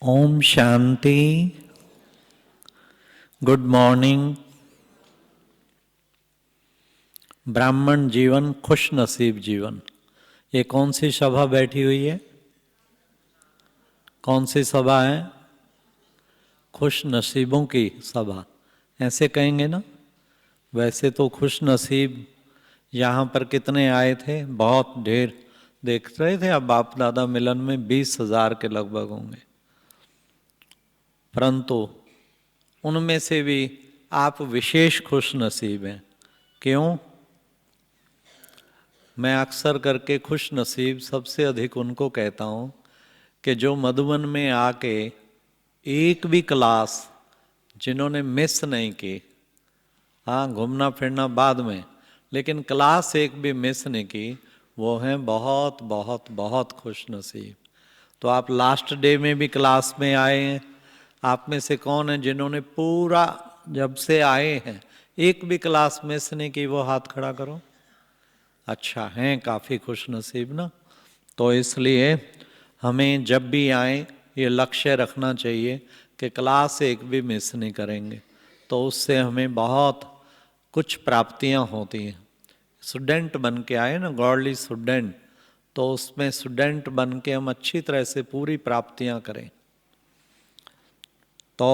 Om Shanti. Good morning. ब्राह्मण जीवन खुश नसीब जीवन, ये कौन सी सभा बैठी हुई है? कौन सी सभा है? खुश नसीबों की सभा, ऐसे कहेंगे ना। वैसे तो खुश नसीब यहाँ पर कितने आए थे? बहुत ढेर देख रहे थे। अब बाप दादा मिलन में 20,000 के लगभग होंगे, परंतु उनमें से भी आप विशेष खुश नसीब हैं। क्यों? मैं अक्सर करके खुश नसीब सबसे अधिक उनको कहता हूँ कि जो मधुबन में आके एक भी क्लास जिन्होंने मिस नहीं की, हाँ घूमना फिरना बाद में, लेकिन क्लास एक भी मिस नहीं की, वो हैं बहुत बहुत बहुत खुश नसीब। तो आप लास्ट डे में भी क्लास में आए हैं। आप में से कौन है जिन्होंने पूरा जब से आए हैं एक भी क्लास मिस नहीं की? वो हाथ खड़ा करो। अच्छा, हैं काफ़ी खुश नसीब ना। तो इसलिए हमें जब भी आए ये लक्ष्य रखना चाहिए कि क्लास एक भी मिस नहीं करेंगे, तो उससे हमें बहुत कुछ प्राप्तियां होती हैं। स्टूडेंट बन के आए ना, गॉडली स्टूडेंट, तो उसमें स्टूडेंट बन के हम अच्छी तरह से पूरी प्राप्तियां करें। तो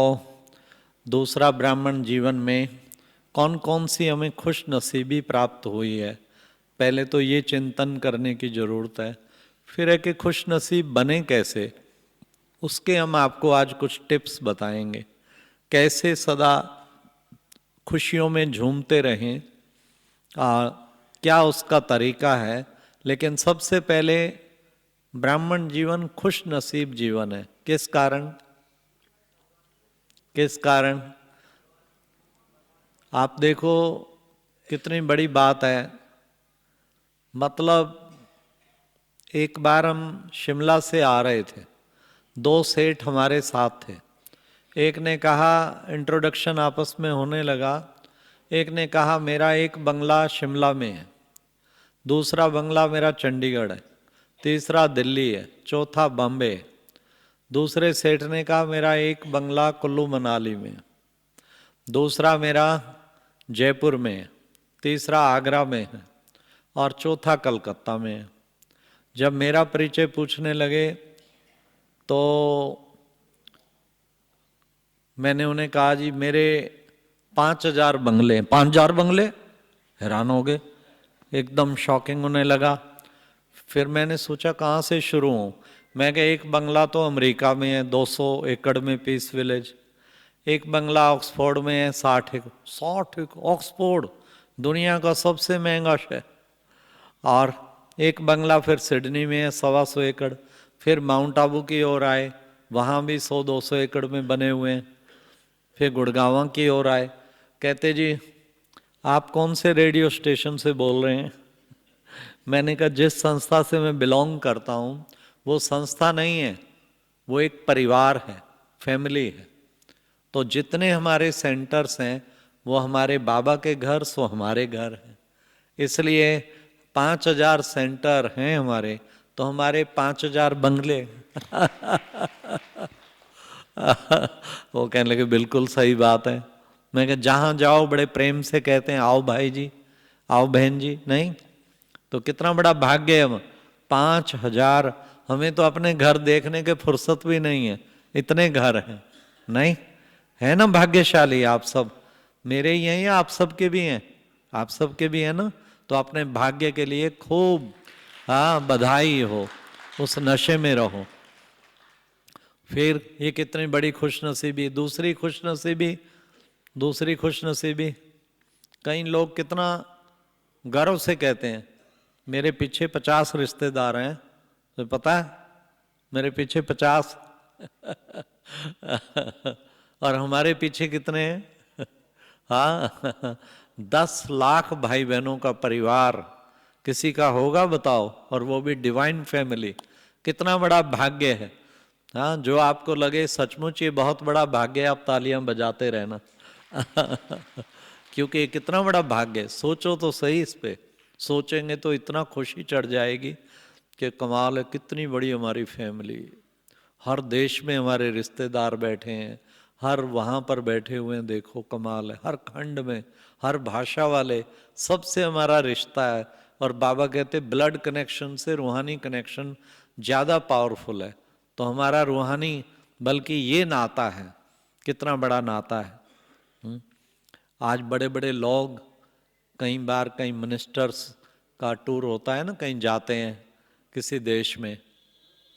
दूसरा, ब्राह्मण जीवन में कौन कौन सी हमें खुश नसीबी प्राप्त हुई है, पहले तो ये चिंतन करने की ज़रूरत है। फिर है कि खुश नसीब बने कैसे, उसके हम आपको आज कुछ टिप्स बताएंगे। कैसे सदा खुशियों में झूमते रहें, क्या उसका तरीका है। लेकिन सबसे पहले ब्राह्मण जीवन खुश नसीब जीवन है। किस कारण? किस कारण? आप देखो कितनी बड़ी बात है। मतलब एक बार हम शिमला से आ रहे थे, दो सेठ हमारे साथ थे। एक ने कहा, इंट्रोडक्शन आपस में होने लगा, एक ने कहा मेरा एक बंगला शिमला में है, दूसरा बंगला मेरा चंडीगढ़ है, तीसरा दिल्ली है, चौथा बॉम्बे है। दूसरे सेठ ने कहा मेरा एक बंगला कुल्लू मनाली में है, दूसरा मेरा जयपुर में है, तीसरा आगरा में है और चौथा कलकत्ता में है। जब मेरा परिचय पूछने लगे तो मैंने उन्हें कहा जी मेरे 5,000 बंगले हैं। 5,000 बंगले? हैरान हो गए, एकदम शॉकिंग होने लगा। फिर मैंने सोचा कहाँ से शुरू हूँ। मैं कहा एक बंगला तो अमेरिका में है 200 एकड़ में, पीस विलेज। एक बंगला ऑक्सफोर्ड में है 60 एकड़। ऑक्सफोर्ड दुनिया का सबसे महंगा शहर। और एक बंगला फिर सिडनी में है 125 एकड़। फिर माउंट आबू की ओर आए, वहाँ भी 100-200 एकड़ में बने हुए हैं। फिर गुड़गांव की ओर आए, कहते जी आप कौन से रेडियो स्टेशन से बोल रहे हैं? मैंने कहा जिस संस्था से मैं बिलोंग करता हूँ वो संस्था नहीं है, वो एक परिवार है, फैमिली है। तो जितने हमारे सेंटर्स हैं वो हमारे बाबा के घर सो हमारे घर हैं। इसलिए 5,000 सेंटर हैं हमारे, तो हमारे 5,000 बंगले। वो कहने लगे बिल्कुल सही बात है। मैं कहा जहाँ जाओ बड़े प्रेम से कहते हैं आओ भाई जी, आओ बहन जी। नहीं तो कितना बड़ा भाग्य है। 5,000, हमें तो अपने घर देखने के फुर्सत भी नहीं है, इतने घर हैं। नहीं है ना भाग्यशाली आप सब? मेरे ही हैं या आप सबके भी हैं? आप सबके भी है ना। तो अपने भाग्य के लिए खूब बधाई हो, उस नशे में रहो। फिर ये कितनी बड़ी खुशनसीबी। दूसरी खुशनसीबी, कई लोग कितना गर्व से कहते हैं मेरे पीछे 50 रिश्तेदार हैं। तो पता है मेरे पीछे 50 और हमारे पीछे कितने हैं? हाँ 10 लाख भाई बहनों का परिवार किसी का होगा बताओ, और वो भी डिवाइन फैमिली। कितना बड़ा भाग्य है। हाँ जो आपको लगे सचमुच ये बहुत बड़ा भाग्य है, आप तालियां बजाते रहना। क्योंकि ये कितना बड़ा भाग्य है। सोचो तो सही, इस पे सोचेंगे तो इतना खुशी चढ़ जाएगी कि कमाल है, कितनी बड़ी हमारी फैमिली। हर देश में हमारे रिश्तेदार बैठे हैं, हर वहाँ पर बैठे हुए हैं, देखो कमाल है, हर खंड में, हर भाषा वाले, सबसे हमारा रिश्ता है। और बाबा कहते ब्लड कनेक्शन से रूहानी कनेक्शन ज़्यादा पावरफुल है। तो हमारा रूहानी बल्कि ये नाता है, कितना बड़ा नाता है। आज बड़े बड़े लोग, कई बार कई मिनिस्टर्स का टूर होता है ना, कहीं जाते हैं किसी देश में,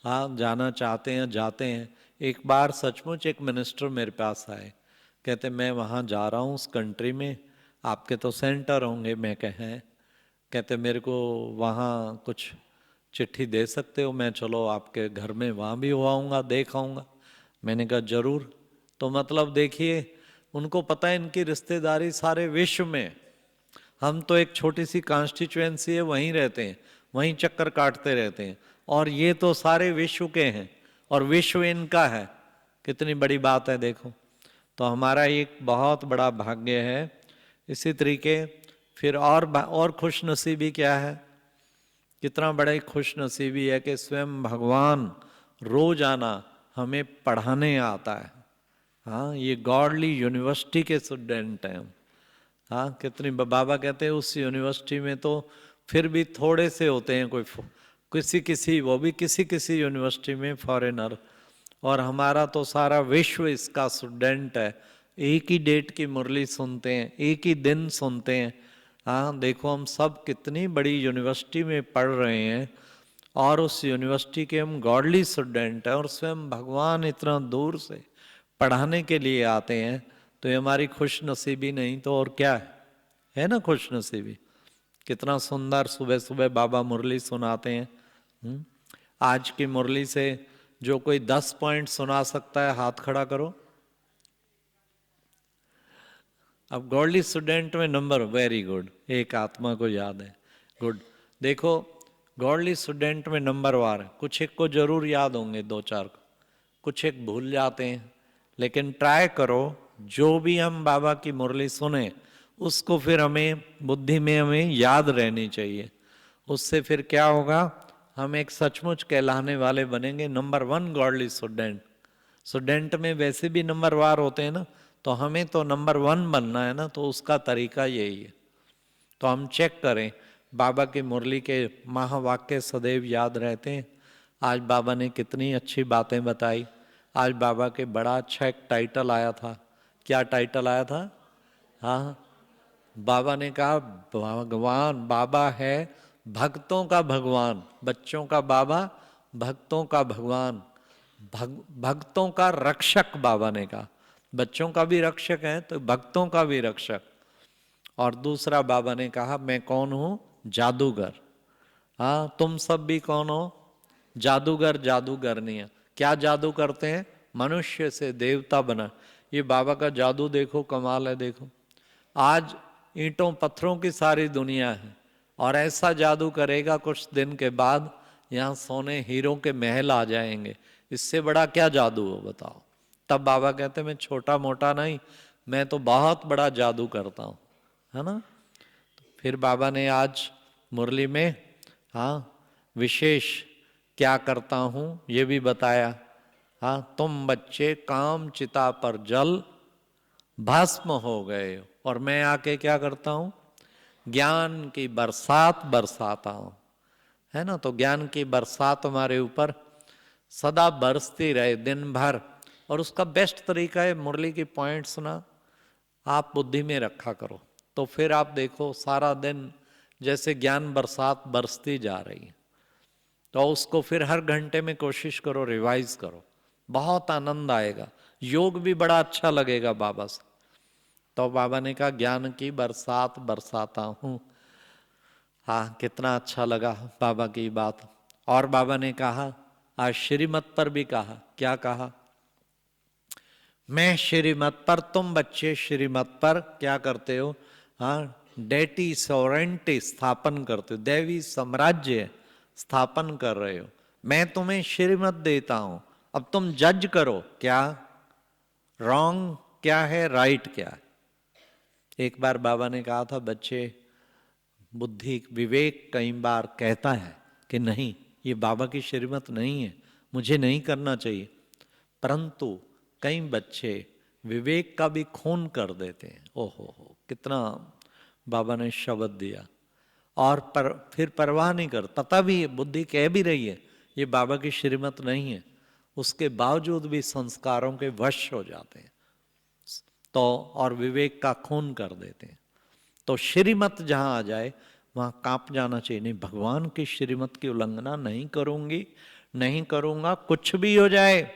हाँ जाना चाहते हैं, जाते हैं। एक बार सचमुच एक मिनिस्टर मेरे पास आए, कहते मैं वहाँ जा रहा हूँ उस कंट्री में, आपके तो सेंटर होंगे। मैं कहें, कहते मेरे को वहाँ कुछ चिट्ठी दे सकते हो, मैं चलो आपके घर में वहाँ भी हो आऊँगा, देख आऊँगा। मैंने कहा जरूर। तो मतलब देखिए, उनको पता है इनकी रिश्तेदारी सारे विश्व में, हम तो एक छोटी सी कॉन्स्टिट्यूएंसी है, वहीं रहते हैं, वहीं चक्कर काटते रहते हैं, और ये तो सारे विश्व के हैं और विश्व इनका है। कितनी बड़ी बात है देखो। तो हमारा एक बहुत बड़ा भाग्य है। इसी तरीके फिर और खुश नसीबी क्या है, कितना बड़ा खुश नसीबी है कि स्वयं भगवान रोजाना हमें पढ़ाने आता है। हाँ, ये गॉडली यूनिवर्सिटी के स्टूडेंट हैं हम। हाँ, कितनी बाबा कहते हैं उस यूनिवर्सिटी में तो फिर भी थोड़े से होते हैं, कोई किसी वो भी किसी यूनिवर्सिटी में फॉरेनर, और हमारा तो सारा विश्व इसका स्टूडेंट है। एक ही डेट की मुरली सुनते हैं, एक ही दिन सुनते हैं। हाँ देखो, हम सब कितनी बड़ी यूनिवर्सिटी में पढ़ रहे हैं, और उस यूनिवर्सिटी के हम गॉडली स्टूडेंट हैं, और स्वयं भगवान इतना दूर से पढ़ाने के लिए आते हैं। तो ये हमारी खुश नसीबी नहीं तो और क्या है ना खुश नसीबी। कितना सुंदर सुबह सुबह बाबा मुरली सुनाते हैं। आज की मुरली से जो कोई 10 पॉइंट सुना सकता है, हाथ खड़ा करो। अब गॉडली स्टूडेंट में नंबर, वेरी गुड, एक आत्मा को याद है, गुड। देखो गॉडली स्टूडेंट में नंबर वार, कुछ एक को जरूर याद होंगे, दो चार को, कुछ एक भूल जाते हैं। लेकिन ट्राई करो, जो भी हम बाबा की मुरली सुने उसको फिर हमें बुद्धि में हमें याद रहनी चाहिए। उससे फिर क्या होगा, हम एक सचमुच कहलाने वाले बनेंगे, नंबर 1 गॉडली स्टूडेंट। स्टूडेंट में वैसे भी नंबर वार होते हैं ना, तो हमें तो नंबर 1 बनना है ना, तो उसका तरीका यही है। तो हम चेक करें, बाबा की मुरली के महावाक्य सदैव याद रहते हैं। आज बाबा ने कितनी अच्छी बातें बताई। आज बाबा के बड़ा अच्छा एक टाइटल आया था। क्या टाइटल आया था? हाँ, बाबा ने कहा भगवान, बाबा है भक्तों का भगवान, बच्चों का बाबा, भक्तों का भगवान, भक्तों का रक्षक। बाबा ने कहा बच्चों का भी रक्षक है तो भक्तों का भी रक्षक। और दूसरा बाबा ने कहा मैं कौन हूं? जादूगर। हाँ, तुम सब भी कौन हो? जादूगर, जादूगर नहीं है। क्या जादू करते हैं? मनुष्य से देवता बना। ये बाबा का जादू देखो, कमाल है। देखो आज ईंटों पत्थरों की सारी दुनिया है, और ऐसा जादू करेगा कुछ दिन के बाद यहाँ सोने हीरों के महल आ जाएंगे। इससे बड़ा क्या जादू हो बताओ। तब बाबा कहते मैं छोटा मोटा नहीं, मैं तो बहुत बड़ा जादू करता हूँ, है ना। फिर बाबा ने आज मुरली में हाँ विशेष क्या करता हूँ ये भी बताया। हाँ, तुम बच्चे काम चिता पर जल भस्म हो गए हो, और मैं आके क्या करता हूँ? ज्ञान की बरसात बरसाता हूँ, है ना। तो ज्ञान की बरसात हमारे ऊपर सदा बरसती रहे दिन भर। और उसका बेस्ट तरीका है मुरली की पॉइंट सुना, आप बुद्धि में रखा करो, तो फिर आप देखो सारा दिन जैसे ज्ञान बरसात बरसती जा रही है। तो उसको फिर हर घंटे में कोशिश करो, रिवाइज करो, बहुत आनंद आएगा। योग भी बड़ा अच्छा लगेगा बाबा से। तो बाबा ने कहा ज्ञान की बरसात बरसाता हूँ। हाँ, कितना अच्छा लगा बाबा की बात। और बाबा ने कहा आज श्रीमत पर भी कहा, क्या कहा? मैं श्रीमत पर, तुम बच्चे श्रीमत पर क्या करते हो? हाँ, डेटी सोरेंटी स्थापन करते हो, दैवी साम्राज्य स्थापन कर रहे हो। मैं तुम्हें श्रीमत देता हूं, अब तुम जज करो क्या रॉन्ग क्या है, राइट क्या है। एक बार बाबा ने कहा था बच्चे, बुद्धि विवेक कई बार कहता है कि नहीं ये बाबा की श्रीमत नहीं है, मुझे नहीं करना चाहिए। परंतु कई बच्चे विवेक का भी खून कर देते हैं। ओहो हो, कितना बाबा ने शब्द दिया। और फिर परवाह नहीं कर, पता भी है, बुद्धि कह भी रही है ये बाबा की श्रीमत नहीं है, उसके बावजूद भी संस्कारों के वश हो जाते हैं तो, और विवेक का खून कर देते हैं। तो श्रीमत जहां आ जाए वहां कांप जाना चाहिए। नहीं, भगवान की श्रीमत की उल्लंघना नहीं करूंगी, नहीं करूंगा, कुछ भी हो जाए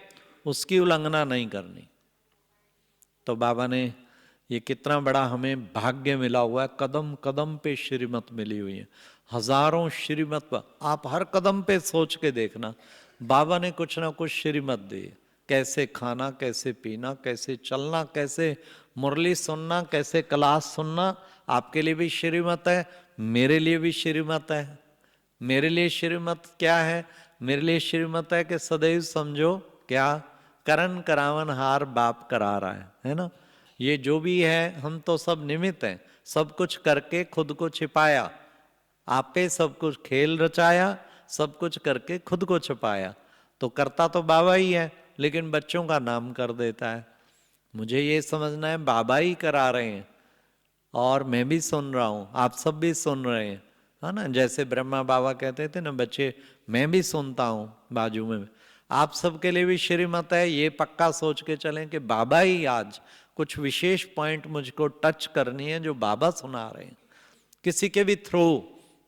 उसकी उल्लंघना नहीं करनी। तो बाबा ने ये कितना बड़ा हमें भाग्य मिला हुआ है, कदम कदम पे श्रीमत मिली हुई है, हजारों श्रीमत पर। आप हर कदम पे सोच के देखना, बाबा ने कुछ ना कुछ श्रीमत दी। कैसे खाना, कैसे पीना, कैसे चलना, कैसे मुरली सुनना, कैसे क्लास सुनना, आपके लिए भी श्रीमत है, मेरे लिए भी श्रीमत है। मेरे लिए श्रीमत क्या है? मेरे लिए श्रीमत है कि सदैव समझो क्या, करण करावन हार बाप करा रहा है ना। ये जो भी है हम तो सब निमित्त हैं, सब कुछ करके खुद को छिपाया, आपे सब कुछ खेल रचाया, सब कुछ करके खुद को छिपाया। तो करता तो बाबा ही है, लेकिन बच्चों का नाम कर देता है। मुझे ये समझना है बाबा ही करा रहे हैं और मैं भी सुन रहा हूँ, आप सब भी सुन रहे हैं, है ना। जैसे ब्रह्मा बाबा कहते थे ना, बच्चे मैं भी सुनता हूँ बाजू में। आप सबके लिए भी श्रीमत है, ये पक्का सोच के चलें कि बाबा ही आज कुछ विशेष पॉइंट मुझको टच करनी है जो बाबा सुना रहे हैं, किसी के भी थ्रू,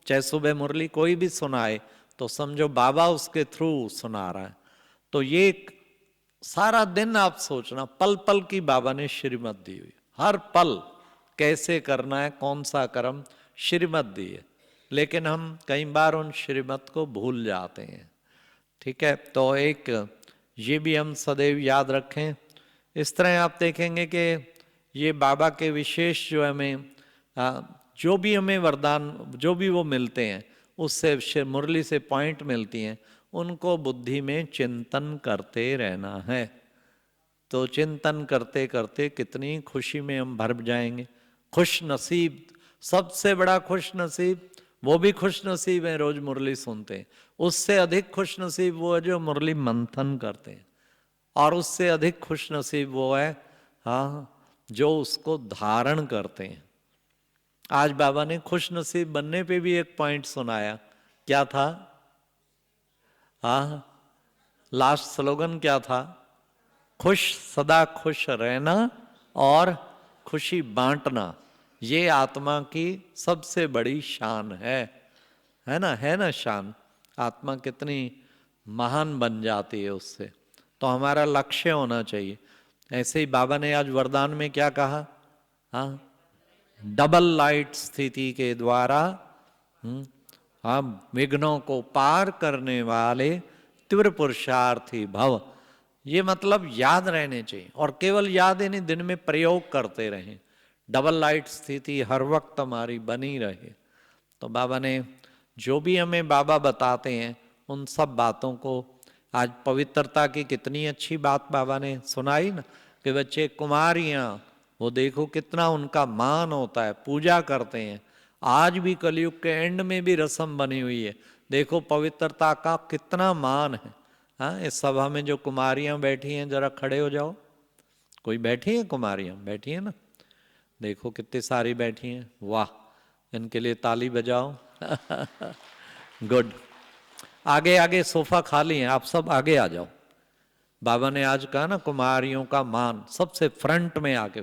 चाहे सुबह मुरली कोई भी सुनाए तो समझो बाबा उसके थ्रू सुना रहा है। तो ये सारा दिन आप सोचना, पल पल की बाबा ने श्रीमत दी हुई, हर पल कैसे करना है, कौन सा कर्म, श्रीमत दी है। लेकिन हम कई बार उन श्रीमत को भूल जाते हैं। ठीक है, तो एक ये भी हम सदैव याद रखें। इस तरह आप देखेंगे कि ये बाबा के विशेष जो हमें जो भी हमें वरदान, जो भी वो मिलते हैं, उससे मुरली से पॉइंट मिलती हैं, उनको बुद्धि में चिंतन करते रहना है। तो चिंतन करते करते कितनी खुशी में हम भर जाएंगे। खुश नसीब, सबसे बड़ा खुश नसीब, वो भी खुश नसीब है रोज मुरली सुनते हैं, उससे अधिक खुश नसीब वो है जो मुरली मंथन करते हैं, और उससे अधिक खुश नसीब वो है हाँ जो उसको धारण करते हैं। आज बाबा ने खुश नसीब बनने पे भी एक पॉइंट सुनाया, क्या था? हाँ, लास्ट स्लोगन क्या था? खुश, सदा खुश रहना और खुशी बांटना, ये आत्मा की सबसे बड़ी शान है ना, है ना शान। आत्मा कितनी महान बन जाती है उससे। तो हमारा लक्ष्य होना चाहिए। ऐसे ही बाबा ने आज वरदान में क्या कहा? हाँ, डबल लाइट स्थिति के द्वारा हम विघ्नों को पार करने वाले तीव्र पुरुषार्थी भव। ये मतलब याद रहने चाहिए, और केवल याद ही नहीं, दिन में प्रयोग करते रहें। डबल लाइट स्थिति हर वक्त हमारी बनी रहे। तो बाबा ने जो भी हमें बाबा बताते हैं उन सब बातों को, आज पवित्रता की कितनी अच्छी बात बाबा ने सुनाई ना, कि बच्चे कुमारियाँ, वो देखो कितना उनका मान होता है, पूजा करते हैं। आज भी कलयुग के एंड में भी रस्म बनी हुई है, देखो पवित्रता का कितना मान है। हाँ, इस सभा में जो कुमारियाँ बैठी हैं जरा खड़े हो जाओ। कोई बैठी है कुमारियाँ? बैठी है ना, देखो कितनी सारी बैठी हैं, वाह, इनके लिए ताली बजाओ। गुड। आगे आगे सोफा खाली है, आप सब आगे आ जाओ। बाबा ने आज कहा ना कुमारियों का मान, सबसे फ्रंट में आके।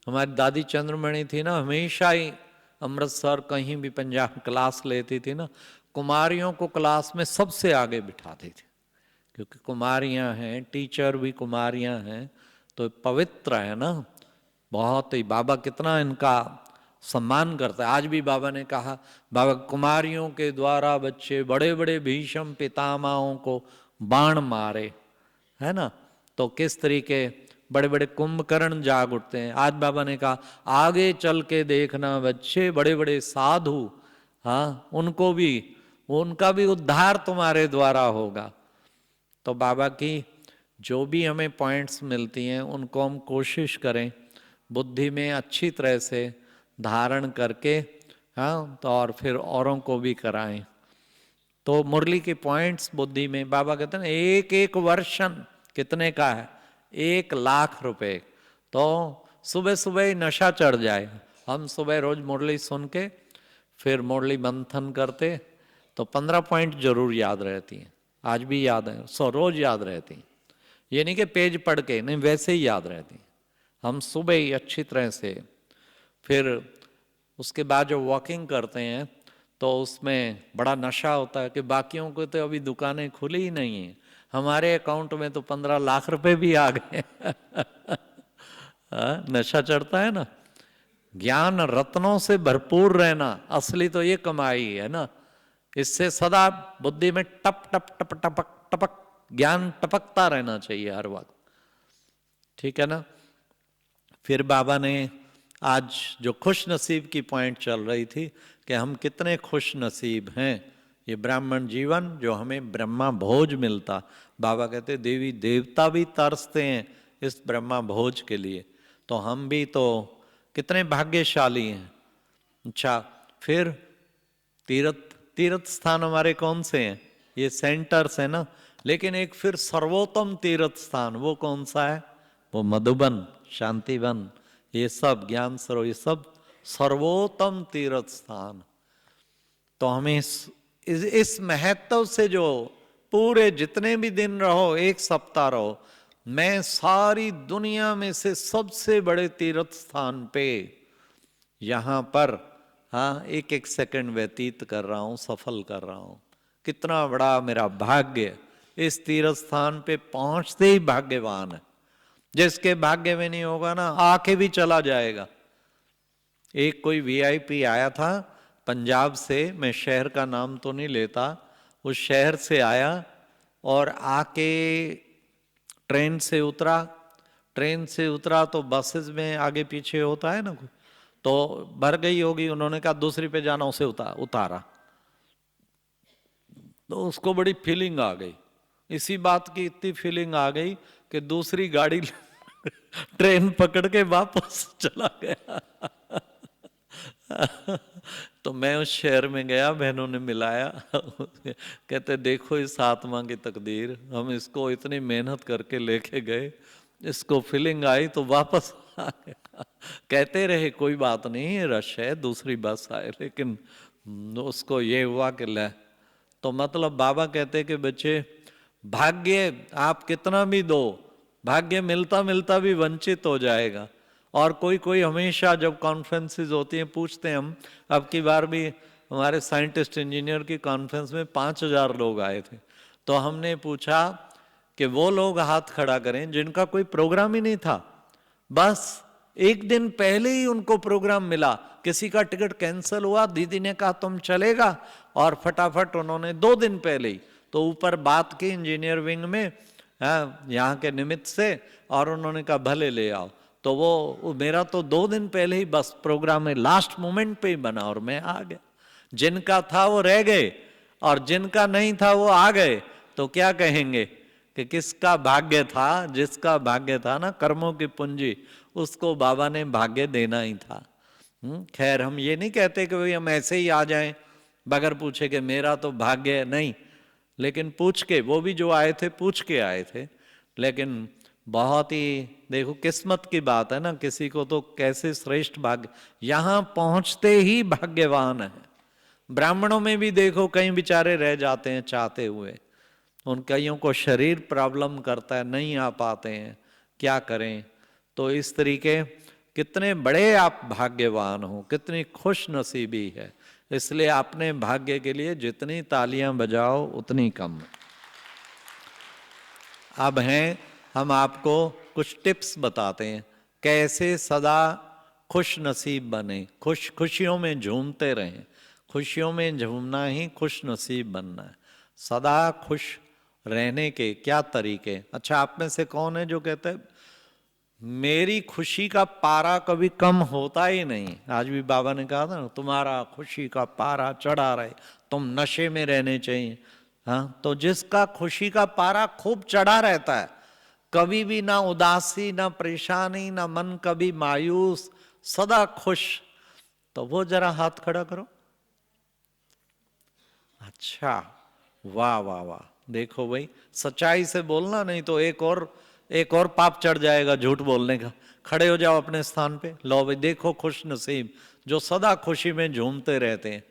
हमारी दादी चंद्रमणि थी ना, हमेशा ही अमृतसर कहीं भी पंजाब क्लास लेती थी ना, कुमारियों को क्लास में सबसे आगे बिठाती थी, क्योंकि कुमारियां हैं, टीचर भी कुमारियां हैं, तो पवित्र है ना बहुत ही। बाबा कितना इनका सम्मान करता है। आज भी बाबा ने कहा, बाबा कुमारियों के द्वारा बच्चे बड़े बड़े भीष्म पितामहों को बाण मारे, है ना, तो किस तरीके बड़े बड़े कुंभकर्ण जाग उठते हैं। आज बाबा ने कहा आगे चल के देखना बच्चे, बड़े बड़े साधु, हाँ उनको भी, उनका भी उद्धार तुम्हारे द्वारा होगा। तो बाबा की जो भी हमें पॉइंट्स मिलती हैं उनको हम कोशिश करें बुद्धि में अच्छी तरह से धारण करके, हाँ, तो और फिर औरों को भी कराएं। तो मुरली के पॉइंट्स बुद्धि में, बाबा कहते हैं एक एक वर्षन कितने का है? 1,00,000 रुपए। तो सुबह सुबह ही नशा चढ़ जाए। हम सुबह रोज मुरली सुन के फिर मुरली मंथन करते तो 15 पॉइंट जरूर याद रहती हैं। आज भी याद है, रोज याद रहती हैं। ये नहीं कि पेज पढ़ के, नहीं, वैसे ही याद रहती हैं। हम सुबह ही अच्छी तरह से, फिर उसके बाद जो वॉकिंग करते हैं तो उसमें बड़ा नशा होता है कि बाकियों को तो अभी दुकानें खुली ही नहीं है, हमारे अकाउंट में तो 15 लाख रुपए भी आ गए। नशा चढ़ता है ना। ज्ञान रत्नों से भरपूर रहना असली तो ये कमाई है ना। इससे सदा बुद्धि में टप टप टप टपक टपक ज्ञान टपकता रहना चाहिए हर वक्त, ठीक है ना। फिर बाबा ने आज जो खुश नसीब की पॉइंट चल रही थी कि हम कितने खुश नसीब हैं, ये ब्राह्मण जीवन जो हमें ब्रह्मा भोज मिलता। बाबा कहते देवी देवता भी तरसते हैं इस ब्रह्मा भोज के लिए, तो हम भी तो कितने भाग्यशाली हैं। अच्छा, फिर तीर्थ स्थान हमारे कौन से हैं? ये सेंटर्स है ना। लेकिन एक फिर सर्वोत्तम तीर्थ स्थान वो कौन सा है? वो मधुबन, शांतिवन, ये सब ज्ञान सरोवर, ये सब सर्वोत्तम तीर्थ स्थान। तो हमें इस महत्व से जो पूरे जितने भी दिन रहो, 1 सप्ताह रहो, मैं सारी दुनिया में से सबसे बड़े तीर्थ स्थान पे यहाँ पर, हाँ, एक एक सेकंड व्यतीत कर रहा हूँ, सफल कर रहा हूँ। कितना बड़ा मेरा भाग्य, इस तीर्थ स्थान पे पहुँचते ही भाग्यवान है। जिसके भाग्य में नहीं होगा ना, आके भी चला जाएगा। एक कोई वीआईपी आया था पंजाब से, मैं शहर का नाम तो नहीं लेता, उस शहर से आया और आके ट्रेन से उतरा तो बसेस में आगे पीछे होता है ना, तो भर गई होगी, उन्होंने कहा दूसरी पे जाना, उसे उतारा। तो उसको बड़ी फीलिंग आ गई, इसी बात की इतनी फीलिंग आ गई कि दूसरी गाड़ी ट्रेन पकड़ के वापस चला गया। तो मैं उस शहर में गया, बहनों ने मिलाया, कहते देखो इस आत्मा की तकदीर, हम इसको इतनी मेहनत करके लेके गए, इसको फीलिंग आई तो वापस आ गया। कहते रहे कोई बात नहीं, रश है, दूसरी बस आए, लेकिन उसको ये हुआ कि ले। तो मतलब बाबा कहते कि बच्चे, भाग्य आप कितना भी दो, भाग्य मिलता मिलता भी वंचित हो जाएगा। और कोई कोई हमेशा जब कॉन्फ्रेंसेस होती हैं पूछते हैं हम, अब की बार भी हमारे साइंटिस्ट इंजीनियर की कॉन्फ्रेंस में 5,000 लोग आए थे, तो हमने पूछा कि वो लोग हाथ खड़ा करें जिनका कोई प्रोग्राम ही नहीं था, बस एक दिन पहले ही उनको प्रोग्राम मिला, किसी का टिकट कैंसिल हुआ, दीदी ने कहा तुम चलेगा, और फटाफट उन्होंने 2 दिन पहले ही तो ऊपर बात की इंजीनियर विंग में, यहाँ के निमित्त से, और उन्होंने कहा भले ले आओ। तो वो मेरा तो 2 दिन पहले ही बस प्रोग्राम में लास्ट मोमेंट पे ही बना और मैं आ गया। जिनका था वो रह गए और जिनका नहीं था वो आ गए, तो क्या कहेंगे कि किसका भाग्य था? जिसका भाग्य था ना, कर्मों की पूंजी, उसको बाबा ने भाग्य देना ही था। खैर, हम ये नहीं कहते कि भाई हम ऐसे ही आ जाएं बगैर पूछे कि मेरा तो भाग्य नहीं, लेकिन पूछ के, वो भी जो आए थे पूछ के आए थे। लेकिन बहुत ही देखो किस्मत की बात है ना, किसी को तो कैसे श्रेष्ठ भाग्य, यहाँ पहुंचते ही भाग्यवान है। ब्राह्मणों में भी देखो कई बेचारे रह जाते हैं चाहते हुए, उन कईयों को शरीर प्रॉब्लम करता है, नहीं आ पाते हैं, क्या करें। तो इस तरीके कितने बड़े आप भाग्यवान हो, कितनी खुश नसीबी है। इसलिए अपने भाग्य के लिए जितनी तालियां बजाओ उतनी कम। अब हैं, हम आपको कुछ टिप्स बताते हैं कैसे सदा खुश नसीब बने, खुशियों में झूमते रहें। खुशियों में झूमना ही खुश नसीब बनना है। सदा खुश रहने के क्या तरीके? अच्छा, आप में से कौन है जो कहते हैं मेरी खुशी का पारा कभी कम होता ही नहीं? आज भी बाबा ने कहा था ना, तुम्हारा खुशी का पारा चढ़ा रहे, तुम नशे में रहने चाहिए। हाँ, तो जिसका खुशी का पारा खूब चढ़ा रहता है, कभी भी ना उदासी, ना परेशानी, ना मन कभी मायूस, सदा खुश, तो वो जरा हाथ खड़ा करो। अच्छा, वाह वाह वाह, देखो भाई, सच्चाई से बोलना, नहीं तो एक और पाप चढ़ जाएगा झूठ बोलने का। खड़े हो जाओ अपने स्थान पे। लो भाई, देखो खुश नसीब जो सदा खुशी में झूमते रहते हैं।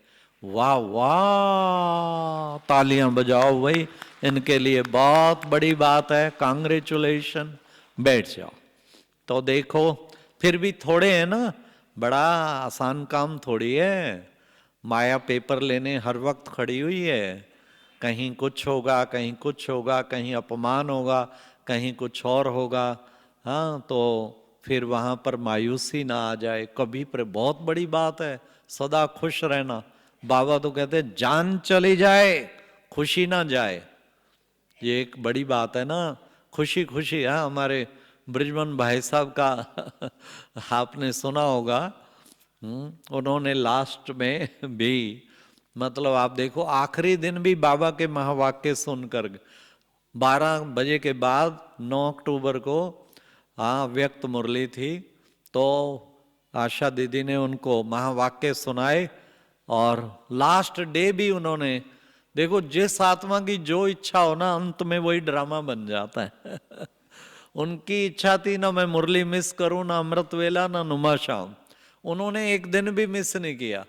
वाह वाह, तालियां बजाओ भाई, इनके लिए बहुत बड़ी बात है, कांग्रेचुलेशन। बैठ जाओ। तो देखो, फिर भी थोड़े हैं ना, बड़ा आसान काम थोड़ी है। माया पेपर लेने हर वक्त खड़ी हुई है, कहीं कुछ होगा, कहीं कुछ होगा, कहीं अपमान होगा, कहीं कुछ और होगा। हाँ, तो फिर वहाँ पर मायूसी ना आ जाए कभी। पर बहुत बड़ी बात है सदा खुश रहना। बाबा तो कहते हैं जान चली जाए खुशी ना जाए, ये एक बड़ी बात है ना। खुशी खुशी है। हमारे ब्रिजमन भाई साहब का आपने सुना होगा, उन्होंने लास्ट में भी, मतलब आप देखो आखिरी दिन भी बाबा के महावाक्य सुनकर 12 बजे के बाद 9 अक्टूबर को, हाँ, व्यक्त मुरली थी, तो आशा दीदी ने उनको महावाक्य सुनाए। और लास्ट डे भी उन्होंने, देखो जिस आत्मा की जो इच्छा हो ना, अंत में वही ड्रामा बन जाता है। उनकी इच्छा थी ना मैं मुरली मिस करूं, ना अमृत वेला, ना नुमा शाम। उन्होंने एक दिन भी मिस नहीं किया।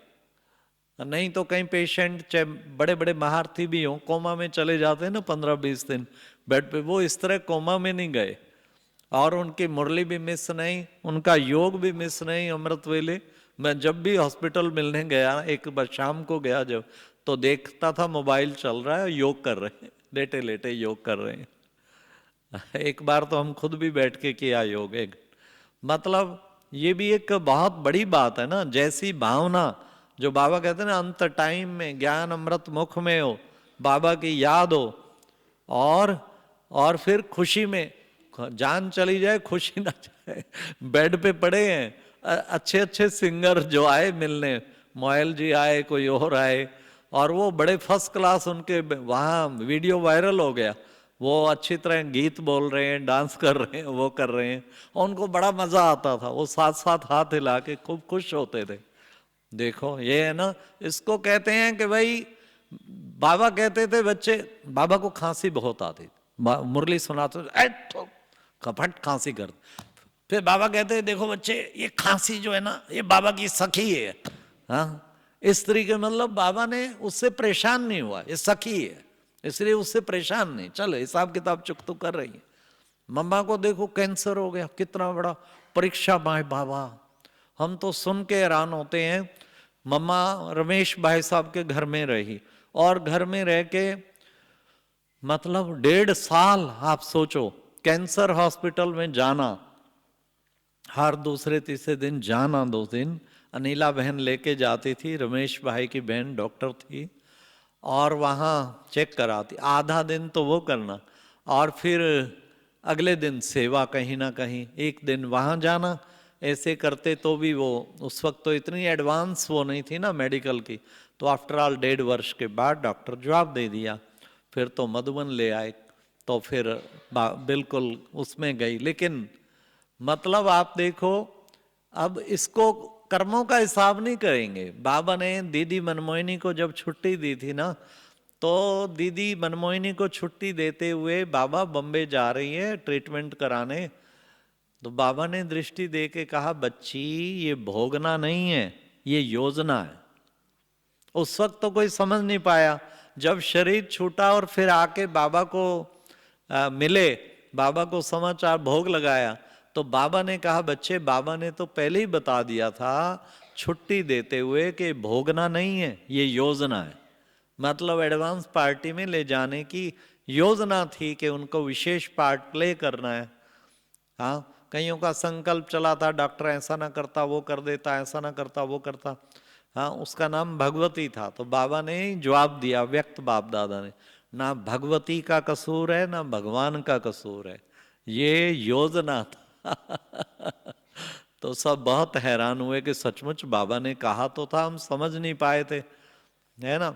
नहीं तो कई पेशेंट, चाहे बड़े बड़े महारथी भी हों, कोमा में चले जाते हैं ना 15-20 दिन बेड पे, वो इस तरह कोमा में नहीं गए। और उनकी मुरली भी मिस नहीं, उनका योग भी मिस नहीं, अमृत वेले। मैं जब भी हॉस्पिटल मिलने गया, एक बार शाम को गया जब, तो देखता था मोबाइल चल रहा है, योग कर रहे हैं, लेटे लेटे योग कर रहे हैं। एक बार तो हम खुद भी बैठ के किया योग एक। मतलब ये भी एक बहुत बड़ी बात है ना, जैसी भावना, जो बाबा कहते हैं ना, अंत टाइम में ज्ञान अमृत मुख में हो, बाबा की याद हो, और फिर खुशी में, जान चली जाए खुशी ना जाए। बेड पे पड़े हैं, अच्छे अच्छे सिंगर जो आए मिलने, मोयल जी आए, कोई और आए, और वो बड़े फर्स्ट क्लास, उनके वहाँ वीडियो वायरल हो गया, वो अच्छी तरह गीत बोल रहे हैं, डांस कर रहे हैं, वो कर रहे हैं, और उनको बड़ा मजा आता था, वो साथ साथ हाथ हिला के खूब खुश होते थे। देखो ये है ना, इसको कहते हैं कि भाई, बाबा कहते थे बच्चे, बाबा को खांसी बहुत आती, मुरली सुनाते तो कपट खांसी कर। फिर बाबा कहते हैं देखो बच्चे, ये खांसी जो है ना, ये बाबा की सखी है। हाँ, इस तरीके, मतलब बाबा ने उससे परेशान नहीं हुआ, ये सखी है इसलिए उससे परेशान नहीं, चलो हिसाब किताब चुक तो कर रही है। मम्मा को देखो कैंसर हो गया, कितना बड़ा परीक्षा भाई बाबा। हम तो सुन के हैरान होते हैं। मम्मा रमेश भाई साहब के घर में रही, और घर में रह के मतलब 1.5 साल, आप सोचो, कैंसर हॉस्पिटल में जाना, हर दूसरे तीसरे दिन जाना, 2 दिन अनिला बहन लेके जाती थी, रमेश भाई की बहन डॉक्टर थी, और वहाँ चेक कराती, आधा दिन तो वो करना, और फिर अगले दिन सेवा कहीं ना कहीं, एक दिन वहाँ जाना, ऐसे करते तो भी वो, उस वक्त तो इतनी एडवांस वो नहीं थी ना मेडिकल की। तो आफ्टर ऑल 1.5 वर्ष के बाद डॉक्टर जवाब दे दिया, फिर तो मधुबन ले आए, तो फिर बिल्कुल उसमें गई। लेकिन मतलब आप देखो, अब इसको कर्मों का हिसाब नहीं करेंगे। बाबा ने दीदी मनमोहिनी को जब छुट्टी दी थी ना, तो दीदी मनमोहिनी को छुट्टी देते हुए बाबा बम्बे जा रही है ट्रीटमेंट कराने, तो बाबा ने दृष्टि दे के कहा, बच्ची ये भोगना नहीं है, ये योजना है। उस वक्त तो कोई समझ नहीं पाया, जब शरीर छूटा और फिर आके बाबा को मिले, बाबा को समाचार भोग लगाया, तो बाबा ने कहा, बच्चे बाबा ने तो पहले ही बता दिया था छुट्टी देते हुए कि भोगना नहीं है, ये योजना है। मतलब एडवांस पार्टी में ले जाने की योजना थी कि उनको विशेष पार्ट प्ले करना है। हाँ, कईयों का संकल्प चला था, डॉक्टर ऐसा ना करता वो कर देता, ऐसा ना करता वो करता। हाँ, उसका नाम भगवती था। तो बाबा ने जवाब दिया, व्यक्त बाप दादा ने, ना भगवती का कसूर है ना भगवान का कसूर है, ये योजना था। तो सब बहुत हैरान हुए कि सचमुच बाबा ने कहा तो था, हम समझ नहीं पाए थे, है ना।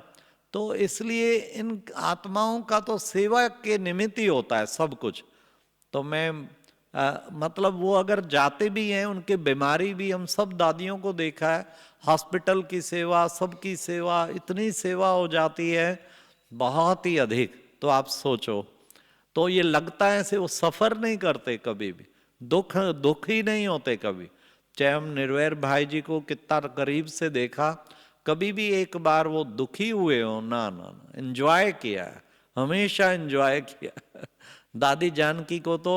तो इसलिए इन आत्माओं का तो सेवा के निमित्त ही होता है सब कुछ। तो मैं मतलब वो अगर जाते भी हैं, उनके बीमारी भी, हम सब दादियों को देखा है, हॉस्पिटल की सेवा, सबकी सेवा, इतनी सेवा हो जाती है बहुत ही अधिक। तो आप सोचो, तो ये लगता है ऐसे वो सफर नहीं करते कभी भी, दुख ही नहीं होते कभी। चाहे हम निर्वैर भाई जी को कितना करीब से देखा, कभी भी एक बार वो दुखी हुए हो ना, ना ना, एंजॉय किया है, हमेशा एंजॉय किया। दादी जानकी को तो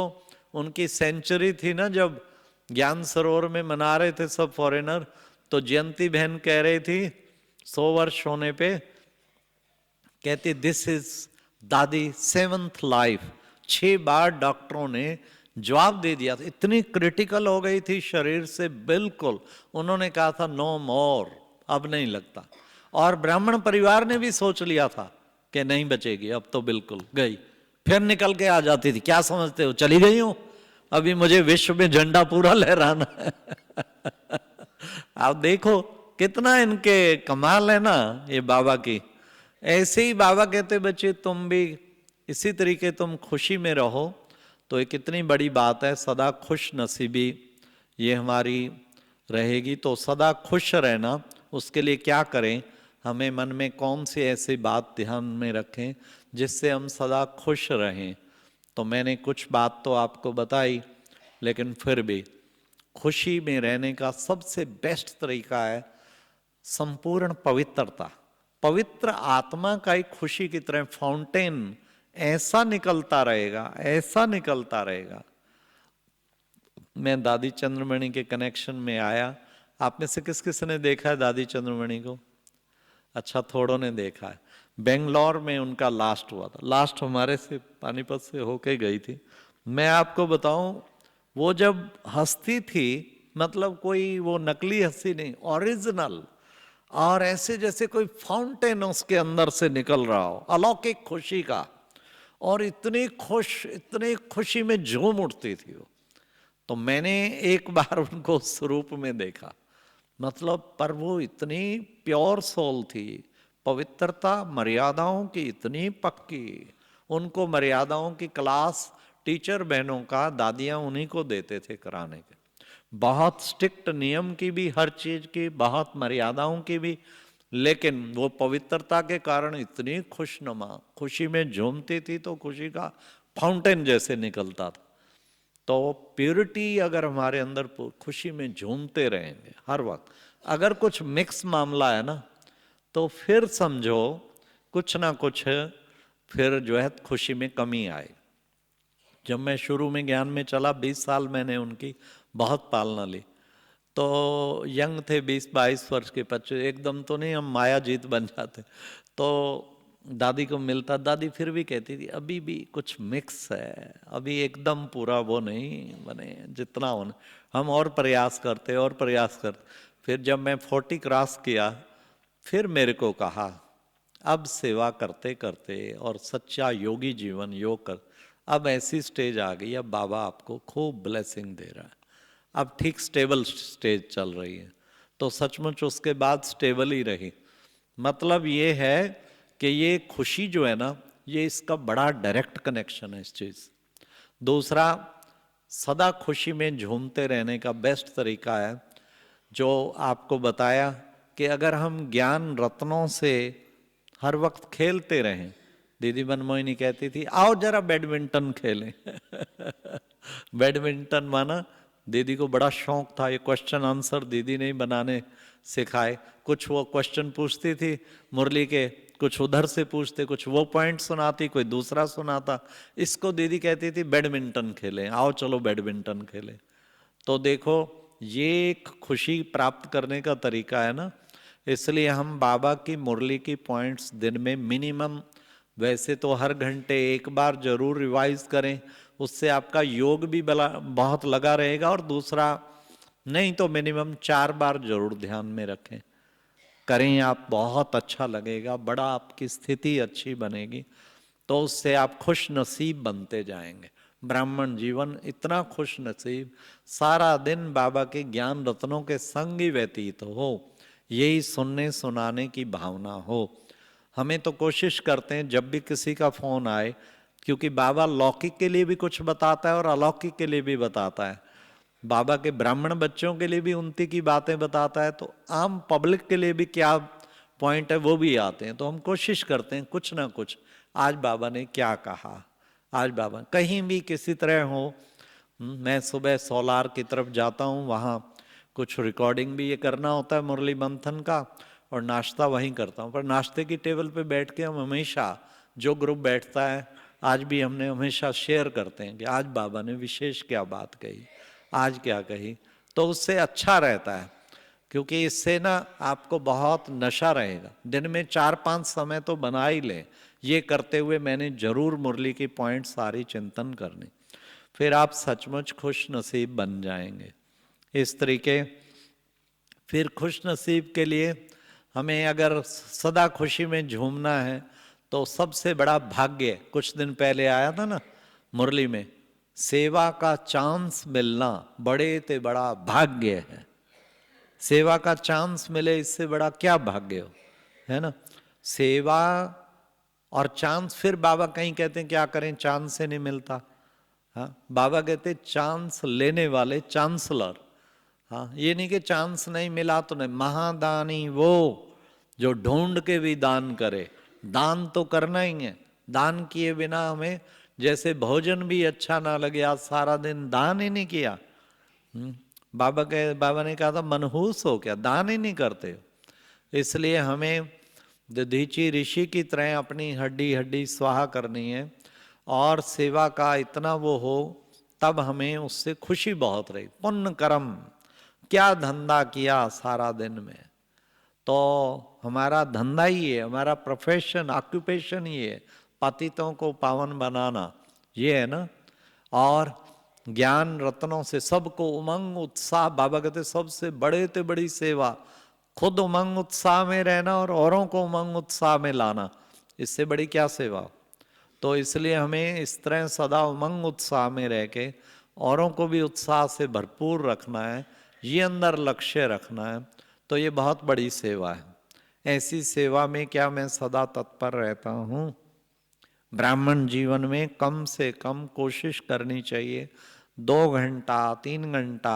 उनकी सेंचुरी थी ना, जब ज्ञान सरोवर में मना रहे थे सब फॉरेनर, तो जयंती बहन कह रही थी 100 वर्ष होने पे, कहती दिस इज दादी 7th लाइफ। 6 बार डॉक्टरों ने जवाब दे दिया था, इतनी क्रिटिकल हो गई थी शरीर से बिल्कुल, उन्होंने कहा था नो मोर, अब नहीं लगता। और ब्राह्मण परिवार ने भी सोच लिया था कि नहीं बचेगी, अब तो बिल्कुल गई, फिर निकल के आ जाती थी, क्या समझते हो चली गई हूं, अभी मुझे विश्व में झंडा पूरा लहराना है। आप देखो कितना इनके कमाल है ना ये बाबा की। ऐसे ही बाबा कहते बच्चे तुम भी इसी तरीके तुम खुशी में रहो, तो ये कितनी बड़ी बात है, सदा खुश नसीबी ये हमारी रहेगी। तो सदा खुश रहना, उसके लिए क्या करें, हमें मन में कौन सी ऐसी बात ध्यान में रखें जिससे हम सदा खुश रहें। तो मैंने कुछ बात तो आपको बताई, लेकिन फिर भी खुशी में रहने का सबसे बेस्ट तरीका है संपूर्ण पवित्रता। पवित्र आत्मा का एक खुशी की तरह फाउंटेन ऐसा निकलता रहेगा, ऐसा निकलता रहेगा। मैं दादी चंद्रमणि के कनेक्शन में आया, आप में से किस किस ने देखा है दादी चंद्रमणि को? अच्छा, थोड़ों ने देखा है। बेंगलोर में उनका लास्ट हुआ था, लास्ट हमारे से पानीपत से होके गई थी। मैं आपको बताऊं, वो जब हंसती थी, मतलब कोई वो नकली हंसी नहीं, ओरिजिनल, और ऐसे जैसे कोई फाउंटेन उसके अंदर से निकल रहा हो, अलौकिक खुशी का, और इतनी खुशी में झूम उठती थी वो। तो मैंने एक बार उनको उस रूप में देखा, मतलब पर वो इतनी प्योर सोल थी, पवित्रता, मर्यादाओं की इतनी पक्की, उनको मर्यादाओं की क्लास टीचर बहनों का दादियां उन्हीं को देते थे कराने के, बहुत स्ट्रिक्ट नियम की भी, हर चीज की, बहुत मर्यादाओं की भी, लेकिन वो पवित्रता के कारण इतनी खुशनुमा, खुशी में झूमती थी, तो खुशी का फाउंटेन जैसे निकलता था। तो प्योरिटी अगर हमारे अंदर, खुशी में झूमते रहेंगे हर वक्त, अगर कुछ मिक्स मामला है ना, तो फिर समझो कुछ ना कुछ फिर जो है खुशी में कमी आए। जब मैं शुरू में ज्ञान में चला, 20 साल मैंने उनकी बहुत पालना ली। तो यंग थे, 20-22 वर्ष के, 25, एकदम तो नहीं हम माया जीत बन जाते। तो दादी को मिलता, दादी फिर भी कहती थी अभी भी कुछ मिक्स है, अभी एकदम पूरा वो नहीं बने जितना होना, हम और प्रयास करते और प्रयास करते। फिर जब मैं 40 क्रॉस किया, फिर मेरे को कहा अब सेवा करते करते और सच्चा योगी जीवन योग कर, अब ऐसी स्टेज आ गई, अब बाबा आपको खूब ब्लेसिंग दे रहा है, अब ठीक स्टेबल स्टेज चल रही है। तो सचमुच उसके बाद स्टेबल ही रही। मतलब ये है कि ये खुशी जो है ना, ये इसका बड़ा डायरेक्ट कनेक्शन है इस चीज। दूसरा, सदा खुशी में झूमते रहने का बेस्ट तरीका है जो आपको बताया, कि अगर हम ज्ञान रत्नों से हर वक्त खेलते रहें। दीदी मनमोहिनी कहती थी आओ जरा बैडमिंटन खेलें। बैडमिंटन माना, दीदी को बड़ा शौक था, ये क्वेश्चन आंसर दीदी ने बनाने सिखाए। कुछ वो क्वेश्चन पूछती थी मुरली के, कुछ उधर से पूछते, कुछ वो पॉइंट सुनाती, कोई दूसरा सुनाता। इसको दीदी कहती थी बैडमिंटन खेलें, आओ चलो बैडमिंटन खेलें। तो देखो ये एक खुशी प्राप्त करने का तरीका है ना। इसलिए हम बाबा की मुरली की पॉइंट्स दिन में मिनिमम, वैसे तो हर घंटे एक बार जरूर रिवाइज करें, उससे आपका योग भी बहुत लगा रहेगा, और दूसरा नहीं तो मिनिमम 4 बार जरूर ध्यान में रखें, करें आप, बहुत अच्छा लगेगा, बड़ा आपकी स्थिति अच्छी बनेगी। तो उससे आप खुश नसीब बनते जाएंगे। ब्राह्मण जीवन इतना खुश नसीब, सारा दिन बाबा के ज्ञान रत्नों के संग ही व्यतीत हो, यही सुनने सुनाने की भावना हो। हमें तो कोशिश करते हैं जब भी किसी का फोन आए, क्योंकि बाबा लौकिक के लिए भी कुछ बताता है और अलौकिक के लिए भी बताता है। बाबा के ब्राह्मण बच्चों के लिए भी उनती की बातें बताता है, तो आम पब्लिक के लिए भी क्या पॉइंट है वो भी आते हैं। तो हम कोशिश करते हैं कुछ ना कुछ, आज बाबा ने क्या कहा, आज बाबा कहीं भी किसी तरह हो। मैं सुबह सोलार की तरफ जाता हूँ, वहाँ कुछ रिकॉर्डिंग भी ये करना होता है मुरली मंथन का, और नाश्ता वहीं करता हूँ। पर नाश्ते की टेबल पे बैठ के हम हमेशा, जो ग्रुप बैठता है, आज भी हमने हमेशा शेयर करते हैं कि आज बाबा ने विशेष क्या बात कही, आज क्या कही। तो उससे अच्छा रहता है, क्योंकि इससे ना आपको बहुत नशा रहेगा। दिन में 4-5 समय तो बना ही ले, ये करते हुए मैंने जरूर मुरली की पॉइंट सारी चिंतन करनी, फिर आप सचमुच खुश नसीब बन जाएंगे। इस तरीके फिर खुश नसीब के लिए हमें अगर सदा खुशी में झूमना है तो सबसे बड़ा भाग्य, कुछ दिन पहले आया था ना मुरली में, सेवा का चांस मिलना बड़े ते बड़ा भाग्य है। सेवा का चांस मिले, इससे बड़ा क्या भाग्य हो, है ना। सेवा और चांस, फिर बाबा कहीं कहते हैं क्या करें, चांस से नहीं मिलता। हाँ, बाबा कहते चांस लेने वाले चांसलर। हाँ, ये नहीं कि चांस नहीं मिला तो नहीं, महादानी वो जो ढूंढ के भी दान करे। दान तो करना ही है, दान किए बिना हमें, जैसे भोजन भी अच्छा ना लगे, आज सारा दिन दान ही नहीं किया। बाबा ने कहा था मनहूस हो क्या, दान ही नहीं करते हो। इसलिए हमें दधीची ऋषि की तरह अपनी हड्डी हड्डी स्वाहा करनी है, और सेवा का इतना वो हो, तब हमें उससे खुशी बहुत रही। पुण्य कर्म, क्या धंधा किया सारा दिन में, तो हमारा धंधा ही है, हमारा प्रोफेशन, ऑक्यूपेशन ही है, पतितों को पावन बनाना, ये है ना। और ज्ञान रत्नों से सबको उमंग उत्साह, बाबा कहते सबसे बड़े ते बड़ी सेवा खुद उमंग उत्साह में रहना और औरों को उमंग उत्साह में लाना, इससे बड़ी क्या सेवा। तो इसलिए हमें इस तरह सदा उमंग उत्साह में रह के औरों को भी उत्साह से भरपूर रखना है, ये अंदर लक्ष्य रखना है। तो ये बहुत बड़ी सेवा है। ऐसी सेवा में क्या मैं सदा तत्पर रहता हूँ। ब्राह्मण जीवन में कम से कम कोशिश करनी चाहिए 2 घंटा 3 घंटा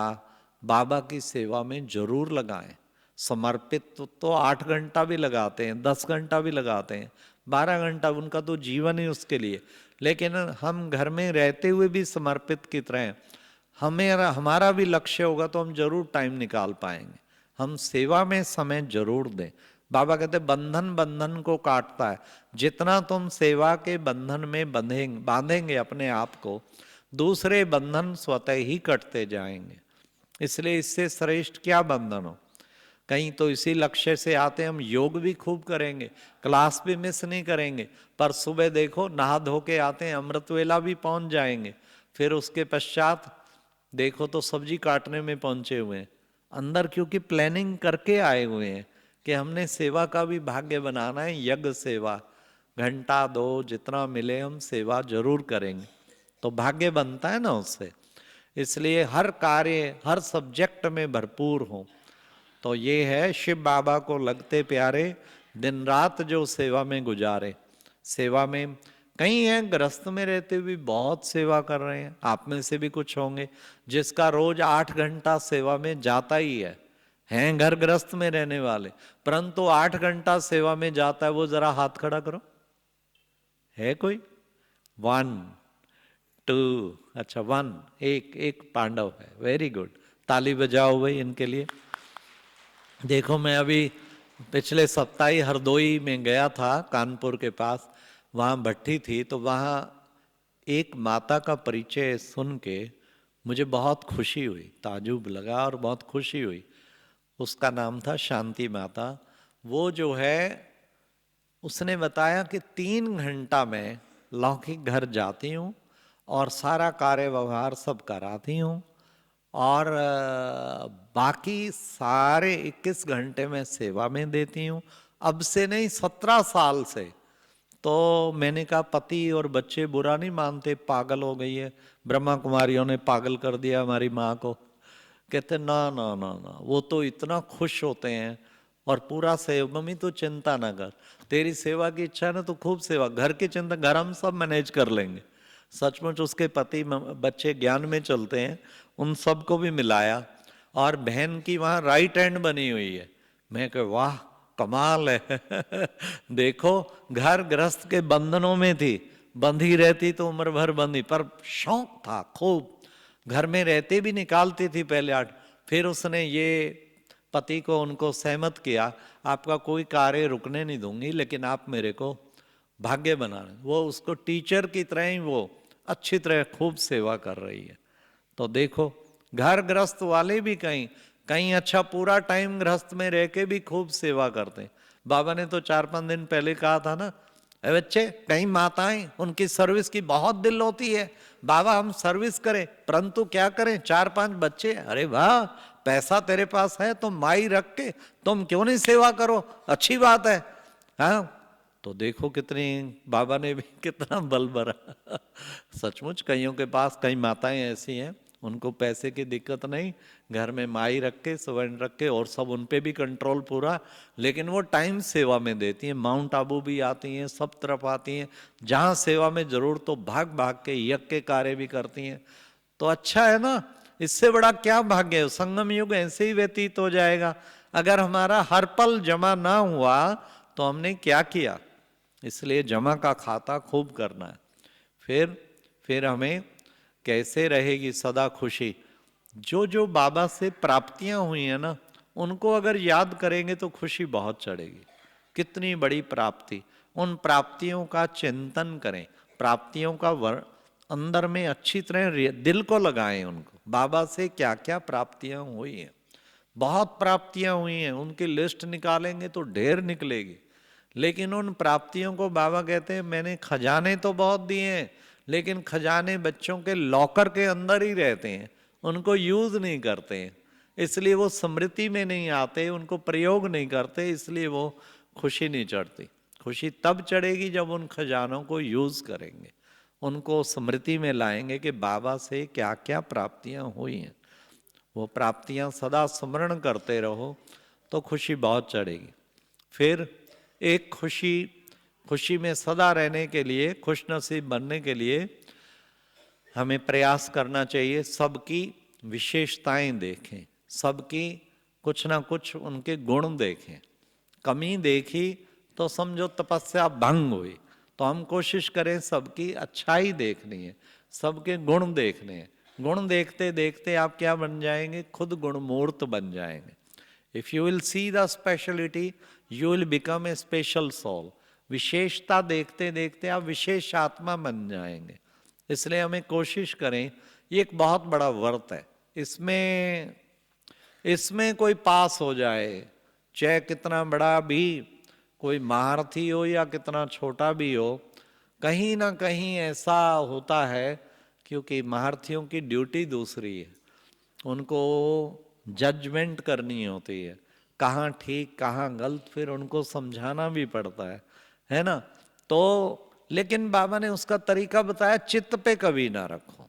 बाबा की सेवा में जरूर लगाएं। समर्पित तो 8 घंटा भी लगाते हैं, 10 घंटा भी लगाते हैं, 12 घंटा, उनका तो जीवन ही उसके लिए। लेकिन हम घर में रहते हुए भी समर्पित की तरह हमारा भी लक्ष्य होगा तो हम जरूर टाइम निकाल पाएंगे, हम सेवा में समय जरूर दें। बाबा कहते बंधन बंधन को काटता है, जितना तुम सेवा के बंधन में बांधेंगे अपने आप को, दूसरे बंधन स्वतः ही कटते जाएंगे। इसलिए इससे श्रेष्ठ क्या बंधन हो। कहीं तो इसी लक्ष्य से आते हम योग भी खूब करेंगे, क्लास भी मिस नहीं करेंगे, पर सुबह देखो नहा धो के आते हैं, अमृत वेला भी पहुंच जाएंगे, फिर उसके पश्चात देखो तो सब्जी काटने में पहुंचे हुए हैं अंदर, क्योंकि प्लानिंग करके आए हुए हैं कि हमने सेवा का भी भाग्य बनाना है। यज्ञ सेवा, घंटा 2 जितना मिले हम सेवा जरूर करेंगे, तो भाग्य बनता है ना उससे। इसलिए हर कार्य हर सब्जेक्ट में भरपूर हो। तो ये है शिव बाबा को लगते प्यारे, दिन रात जो सेवा में गुजारे। सेवा में कई हैं गृहस्थ में रहते हुए बहुत सेवा कर रहे हैं, आप में से भी कुछ होंगे जिसका रोज 8 घंटा सेवा में जाता ही है। हैं घर गृहस्थ में रहने वाले, परंतु 8 घंटा सेवा में जाता है, वो जरा हाथ खड़ा करो, है कोई? 1 2, अच्छा 1, एक पांडव है, वेरी गुड, ताली बजाओ भाई इनके लिए। देखो मैं अभी पिछले सप्ताह ही हरदोई में गया था, कानपुर के पास, वहाँ भट्टी थी, तो वहाँ एक माता का परिचय सुन के मुझे बहुत खुशी हुई, ताजुब लगा और बहुत खुशी हुई। उसका नाम था शांति माता। वो जो है उसने बताया कि 3 घंटा में लौकिक घर जाती हूँ और सारा कार्य व्यवहार सब कराती हूँ, और बाकी सारे 21 घंटे में सेवा में देती हूँ। अब से नहीं, 17 साल से। तो मैंने कहा पति और बच्चे बुरा नहीं मानते, पागल हो गई है, ब्रह्मा कुमारियों ने पागल कर दिया हमारी माँ को। कहते ना ना ना ना, वो तो इतना खुश होते हैं और पूरा सहयोग, मम्मी तो चिंता ना कर, तेरी सेवा की इच्छा है ना तो खूब सेवा, घर की चिंता, घर हम सब मैनेज कर लेंगे। सचमुच उसके पति बच्चे ज्ञान में चलते हैं, उन सबको भी मिलाया, और बहन की वहाँ राइट हैंड बनी हुई है। मैं कह वाह, कमाल है। देखो, घर गृहस्थ के बंधनों में थी, बंधी रहती तो उम्र भर बंधी, पर शौक था खूब, घर में रहते भी निकालती थी पहले 8। फिर उसने ये पति को उनको सहमत किया, आपका कोई कार्य रुकने नहीं दूंगी, लेकिन आप मेरे को भाग्य बना रहे। वो उसको टीचर की तरह ही वो अच्छी तरह खूब सेवा कर रही है। तो देखो, घर गृहस्थ वाले भी कहीं कहीं अच्छा पूरा टाइम गृहस्थ में रह के भी खूब सेवा करते हैं। बाबा ने तो 4-5 दिन पहले कहा था ना, अरे बच्चे, कई माताएं उनकी सर्विस की बहुत दिल होती है, बाबा हम सर्विस करें, परंतु क्या करें, 4-5 बच्चे। अरे वाह, पैसा तेरे पास है तो माई रख के तुम क्यों नहीं सेवा करो, अच्छी बात है। हाँ, तो देखो कितनी, बाबा ने भी कितना बल भरा। सचमुच कईयों के पास, कई माताएं ऐसी हैं, उनको पैसे की दिक्कत नहीं, घर में माई रख के, सवर्ण रख के, और सब उन पे भी कंट्रोल पूरा, लेकिन वो टाइम सेवा में देती हैं। माउंट आबू भी आती हैं, सब तरफ आती हैं, जहाँ सेवा में जरूर तो भाग भाग के यज्ञ के कार्य भी करती हैं। तो अच्छा है ना, इससे बड़ा क्या भाग्य है। संगम युग ऐसे ही व्यतीत हो जाएगा। अगर हमारा हर पल जमा ना हुआ तो हमने क्या किया। इसलिए जमा का खाता खूब करना है। फिर हमें कैसे रहेगी सदा खुशी। जो जो बाबा से प्राप्तियां हुई हैं ना, उनको अगर याद करेंगे तो खुशी बहुत चढ़ेगी। कितनी बड़ी प्राप्ति, उन प्राप्तियों का चिंतन करें, प्राप्तियों का अंदर में अच्छी तरह दिल को लगाएं उनको। बाबा से क्या क्या प्राप्तियां हुई हैं, बहुत प्राप्तियां हुई हैं, उनकी लिस्ट निकालेंगे तो ढेर निकलेगी। लेकिन उन प्राप्तियों को बाबा कहते हैं, मैंने खजाने तो बहुत दिए हैं, लेकिन खजाने बच्चों के लॉकर के अंदर ही रहते हैं, उनको यूज नहीं करते हैं, इसलिए वो स्मृति में नहीं आते, उनको प्रयोग नहीं करते, इसलिए वो खुशी नहीं चढ़ती। खुशी तब चढ़ेगी जब उन खजानों को यूज करेंगे, उनको स्मृति में लाएंगे कि बाबा से क्या क्या प्राप्तियां हुई हैं। वो प्राप्तियां सदा स्मरण करते रहो तो खुशी बहुत चढ़ेगी। फिर एक खुशी में सदा रहने के लिए, खुश नसीब बनने के लिए हमें प्रयास करना चाहिए। सबकी विशेषताएं देखें, सबकी कुछ ना कुछ उनके गुण देखें। कमी देखी तो समझो तपस्या भंग हुई, तो हम कोशिश करें सबकी अच्छाई देखनी है, सबके गुण देखने हैं। गुण देखते देखते आप क्या बन जाएंगे, खुद गुणमूर्त बन जाएंगे। If you will see the speciality, you will become a special soul. विशेषता देखते देखते आप विशेष आत्मा बन जाएंगे। इसलिए हमें कोशिश करें, ये एक बहुत बड़ा व्रत है, इसमें कोई पास हो जाए, चाहे कितना बड़ा भी कोई महारथी हो या कितना छोटा भी हो, कहीं ना कहीं ऐसा होता है, क्योंकि महारथियों की ड्यूटी दूसरी है, उनको जजमेंट करनी होती है, कहाँ ठीक कहाँ गलत, फिर उनको समझाना भी पड़ता है ना। तो लेकिन बाबा ने उसका तरीका बताया, चित्त पे कभी ना रखो,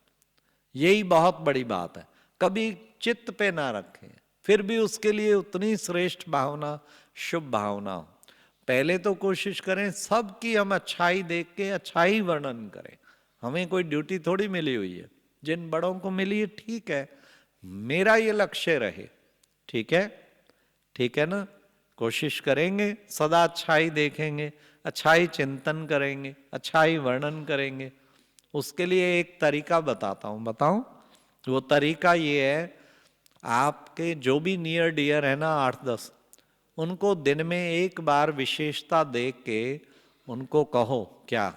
यही बहुत बड़ी बात है, कभी चित्त पे ना रखें, फिर भी उसके लिए उतनी श्रेष्ठ भावना, शुभ भावना हो। पहले तो कोशिश करें सबकी हम अच्छाई देख के अच्छाई वर्णन करें। हमें कोई ड्यूटी थोड़ी मिली हुई है, जिन बड़ों को मिली है ठीक है, मेरा ये लक्ष्य रहे, ठीक है ना। कोशिश करेंगे सदा अच्छाई देखेंगे, अच्छाई चिंतन करेंगे, अच्छाई वर्णन करेंगे। उसके लिए एक तरीका बताता हूं, बताऊं? वो तरीका ये है, आपके जो भी नियर डियर है ना 8-10, उनको दिन में एक बार विशेषता देख के उनको कहो, क्या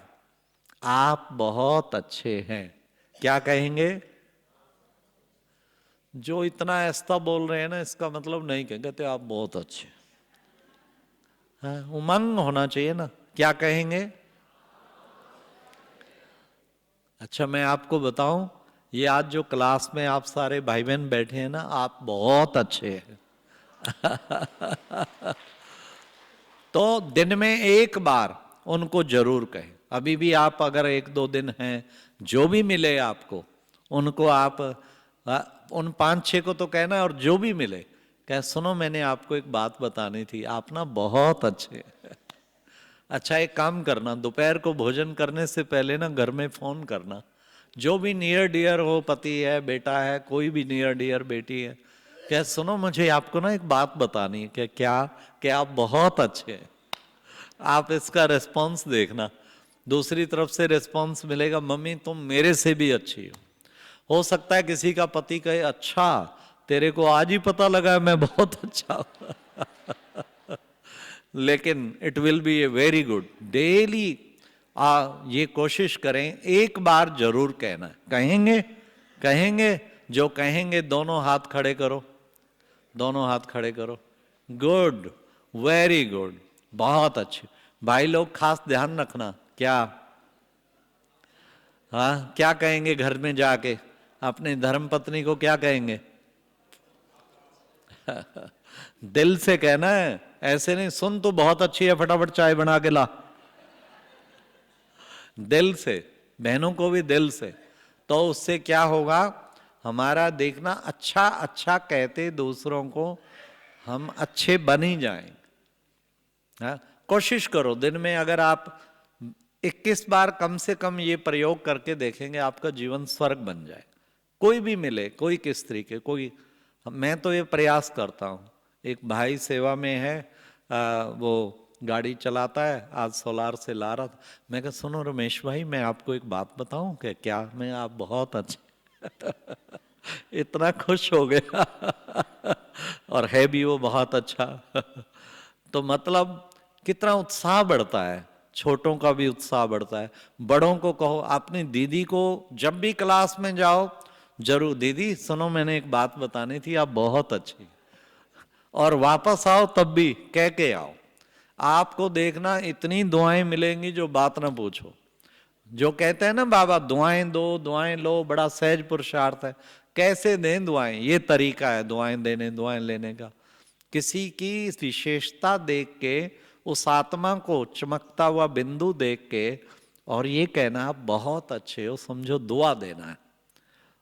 आप बहुत अच्छे हैं। क्या कहेंगे? जो इतना ऐसा बोल रहे हैं ना, इसका मतलब नहीं कहते आप बहुत अच्छे। हाँ, उमंग होना चाहिए ना। क्या कहेंगे? अच्छा, मैं आपको बताऊं, ये आज जो क्लास में आप सारे भाई बहन बैठे हैं ना, आप बहुत अच्छे हैं। तो दिन में एक बार उनको जरूर कहें। अभी भी आप अगर 1-2 दिन हैं, जो भी मिले आपको, उनको आप उन 5-6 को तो कहना है, और जो भी मिले कह, सुनो मैंने आपको एक बात बतानी थी, आप ना बहुत अच्छे हैं। अच्छा, एक काम करना, दोपहर को भोजन करने से पहले ना घर में फोन करना, जो भी नियर डियर हो, पति है, बेटा है, कोई भी नियर डियर, बेटी है, क्या सुनो, मुझे आपको ना एक बात बतानी है। क्या आप बहुत अच्छे हैं। आप इसका रिस्पॉन्स देखना, दूसरी तरफ से रिस्पॉन्स मिलेगा, मम्मी तुम मेरे से भी अच्छी हो सकता है किसी का पति कहे अच्छा तेरे को आज ही पता लगा है मैं बहुत अच्छा हूं। लेकिन it will be a very good daily. ये कोशिश करें, एक बार जरूर कहना। कहेंगे कहेंगे जो कहेंगे दोनों हाथ खड़े करो, दोनों हाथ खड़े करो। गुड, वेरी गुड, बहुत अच्छे। भाई लोग खास ध्यान रखना। क्या? हाँ, क्या कहेंगे घर में जाके अपने धर्म पत्नी को? क्या कहेंगे? दिल से कहना है, ऐसे नहीं सुन तू बहुत अच्छी है फटाफट चाय बना के ला। दिल से, बहनों को भी दिल से। तो उससे क्या होगा, हमारा देखना अच्छा अच्छा कहते दूसरों को हम अच्छे बन ही जाएंगे। हाँ? कोशिश करो दिन में अगर आप 21 बार कम से कम ये प्रयोग करके देखेंगे, आपका जीवन स्वर्ग बन जाए। कोई भी मिले, कोई किस तरीके, कोई, मैं तो ये प्रयास करता हूँ। एक भाई सेवा में है, वो गाड़ी चलाता है, आज सोलार से ला रहा था। मैं कहा सुनो रमेश भाई, मैं आपको एक बात बताऊं? क्या? मैं, आप बहुत अच्छे। इतना खुश हो गया। और है भी वो बहुत अच्छा। तो मतलब कितना उत्साह बढ़ता है, छोटों का भी उत्साह बढ़ता है। बड़ों को कहो, अपनी दीदी को जब भी क्लास में जाओ जरूर, दीदी सुनो मैंने एक बात बतानी थी, आप बहुत अच्छी। और वापस आओ तब भी कह के आओ। आपको देखना इतनी दुआएं मिलेंगी जो बात ना पूछो। जो कहते हैं ना बाबा दुआएं दो दुआएं लो, बड़ा सहज पुरुषार्थ है। कैसे दें दुआएं, ये तरीका है दुआएं देने दुआएं लेने का। किसी की विशेषता देख के, उस आत्मा को चमकता हुआ बिंदु देख के, और ये कहना आप बहुत अच्छे हो, समझो दुआ देना है।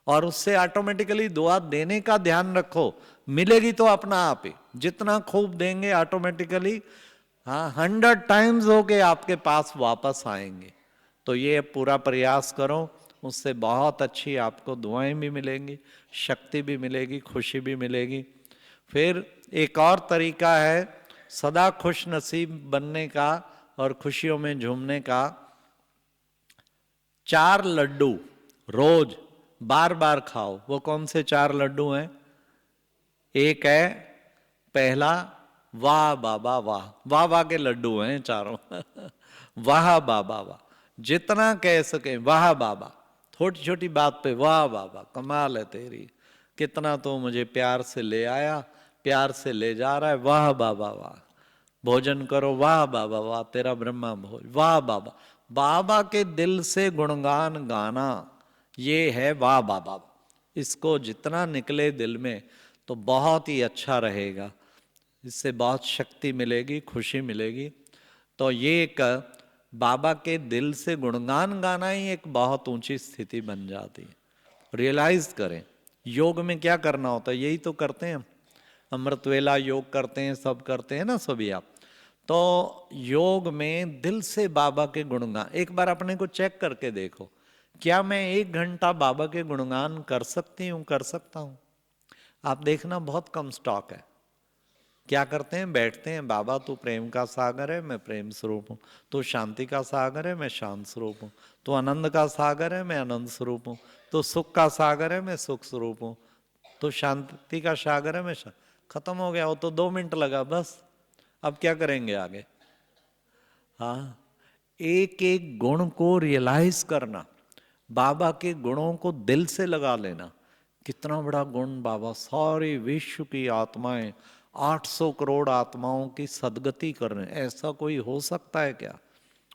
और उससे ऑटोमेटिकली दुआ देने का ध्यान रखो, मिलेगी तो अपना आप ही। जितना खूब देंगे ऑटोमेटिकली, हाँ 100 टाइम्स होके आपके पास वापस आएंगे। तो ये पूरा प्रयास करो, उससे बहुत अच्छी आपको दुआएं भी मिलेंगी, शक्ति भी मिलेगी, खुशी भी मिलेगी। फिर एक और तरीका है सदा खुश नसीब बनने का और खुशियों में झूमने का। 4 लड्डू रोज बार बार खाओ। वो कौन से 4 लड्डू हैं? एक है पहला, वाह बाबा वाह, वाह वाह के लड्डू हैं चारों। वाह बाबा वाह, जितना कह सके वाह बाबा। छोटी छोटी बात पे वाह बाबा, कमाल है तेरी, कितना तो मुझे प्यार से ले आया, प्यार से ले जा रहा है, वाह बाबा वाह। भोजन करो, वाह बाबा वाह, तेरा ब्रह्मा भोज, वाह बाबा। बाबा के दिल से गुणगान गाना, ये है वाह बाबा। इसको जितना निकले दिल में तो बहुत ही अच्छा रहेगा, इससे बहुत शक्ति मिलेगी, खुशी मिलेगी। तो ये एक बाबा के दिल से गुणगान गाना ही एक बहुत ऊंची स्थिति बन जाती है। रियलाइज करें, योग में क्या करना होता है, यही तो करते हैं हम। अमृतवेला योग करते हैं, सब करते हैं ना सभी आप। तो योग में दिल से बाबा के गुणगान, एक बार अपने को चेक करके देखो, क्या मैं 1 घंटा बाबा के गुणगान कर सकती हूँ, कर सकता हूँ? आप देखना बहुत कम स्टॉक है। क्या करते हैं, बैठते हैं, बाबा तू प्रेम का सागर है, मैं प्रेम स्वरूप हूँ। तू शांति का सागर है, मैं शांत स्वरूप हूँ। तू आनंद का सागर है, मैं आनंद स्वरूप हूँ। तू सुख का सागर है, मैं सुख स्वरूप हूँ। तू शांति का सागर है, मैं खत्म हो गया। वो तो 2 मिनट लगा बस। अब क्या करेंगे आगे? हाँ, एक एक गुण को रियलाइज करना, बाबा के गुणों को दिल से लगा लेना। कितना बड़ा गुण बाबा, सारे विश्व की आत्माएं, 800 करोड़ आत्माओं की सदगति कर रहे हैं। ऐसा कोई हो सकता है क्या?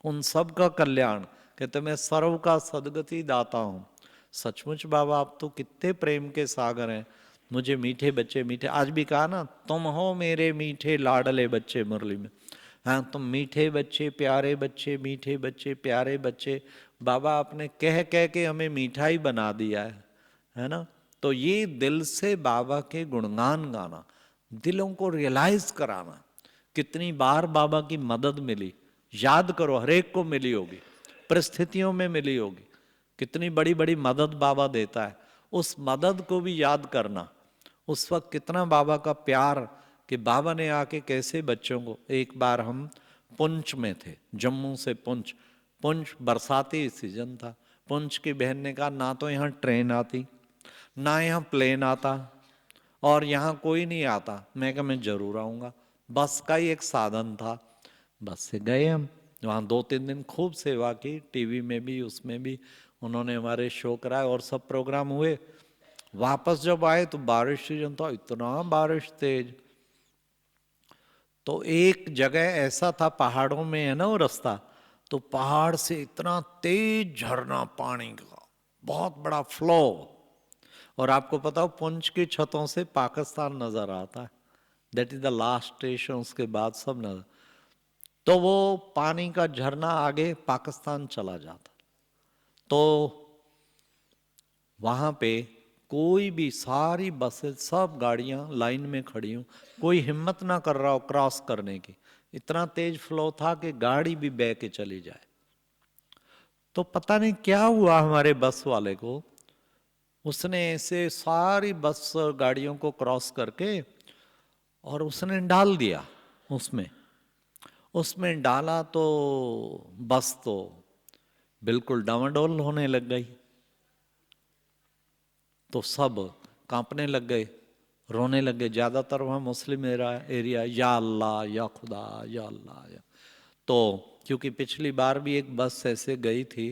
उन सब का कल्याण, कहते मैं सर्व का सदगति दाता हूं। सचमुच बाबा आप तो कितने प्रेम के सागर हैं। मुझे मीठे बच्चे, मीठे, आज भी कहा ना, तुम हो मेरे मीठे लाडले बच्चे मुरली में। हाँ, तुम मीठे बच्चे, प्यारे बच्चे, मीठे बच्चे, प्यारे बच्चे। बाबा आपने कह कह के हमें मिठाई बना दिया है ना? तो ये दिल से बाबा के गुणगान गाना, दिलों को रियलाइज कराना। कितनी बार बाबा की मदद मिली, याद करो, हर एक को मिली होगी, परिस्थितियों में मिली होगी। कितनी बड़ी बड़ी मदद बाबा देता है, उस मदद को भी याद करना। उस वक्त कितना बाबा का प्यार कि बाबा ने आके कैसे बच्चों को। एक बार हम पुंछ में थे, जम्मू से पुंछ, पुंछ बरसाती सीजन था। पुंछ की बहन ने कहा ना तो यहाँ ट्रेन आती, ना यहाँ प्लेन आता, और यहाँ कोई नहीं आता। मैं कहा मैं जरूर आऊँगा। बस का ही एक साधन था, बस से गए हम। वहाँ 2-3 दिन खूब सेवा की, टीवी में भी उसमें भी उन्होंने हमारे शो कराए और सब प्रोग्राम हुए। वापस जब आए तो बारिश सीजन था, इतना बारिश तेज। तो एक जगह ऐसा था, पहाड़ों में है ना वो रास्ता, तो पहाड़ से इतना तेज झरना पानी का, बहुत बड़ा फ्लो। और आपको पता हो पुंछ की छतों से पाकिस्तान नजर आता है, that is the last station, उसके बाद सब नजर। तो वो पानी का झरना आगे पाकिस्तान चला जाता। तो वहां पे कोई भी, सारी बसें सब गाड़ियां लाइन में खड़ी हूं, कोई हिम्मत ना कर रहा हो क्रॉस करने की। इतना तेज फ्लो था कि गाड़ी भी बह के चली जाए। तो पता नहीं क्या हुआ हमारे बस वाले को, उसने ऐसे सारी बस गाड़ियों को क्रॉस करके और उसने डाल दिया उसमें। उसमें डाला तो बस तो बिल्कुल डामाडोल होने लग गई। तो सब कांपने लग गए, रोने लग गए। ज़्यादातर वहाँ मुस्लिम एरिया, या अल्लाह या खुदा या अल्लाह या। तो क्योंकि पिछली बार भी एक बस ऐसे गई थी,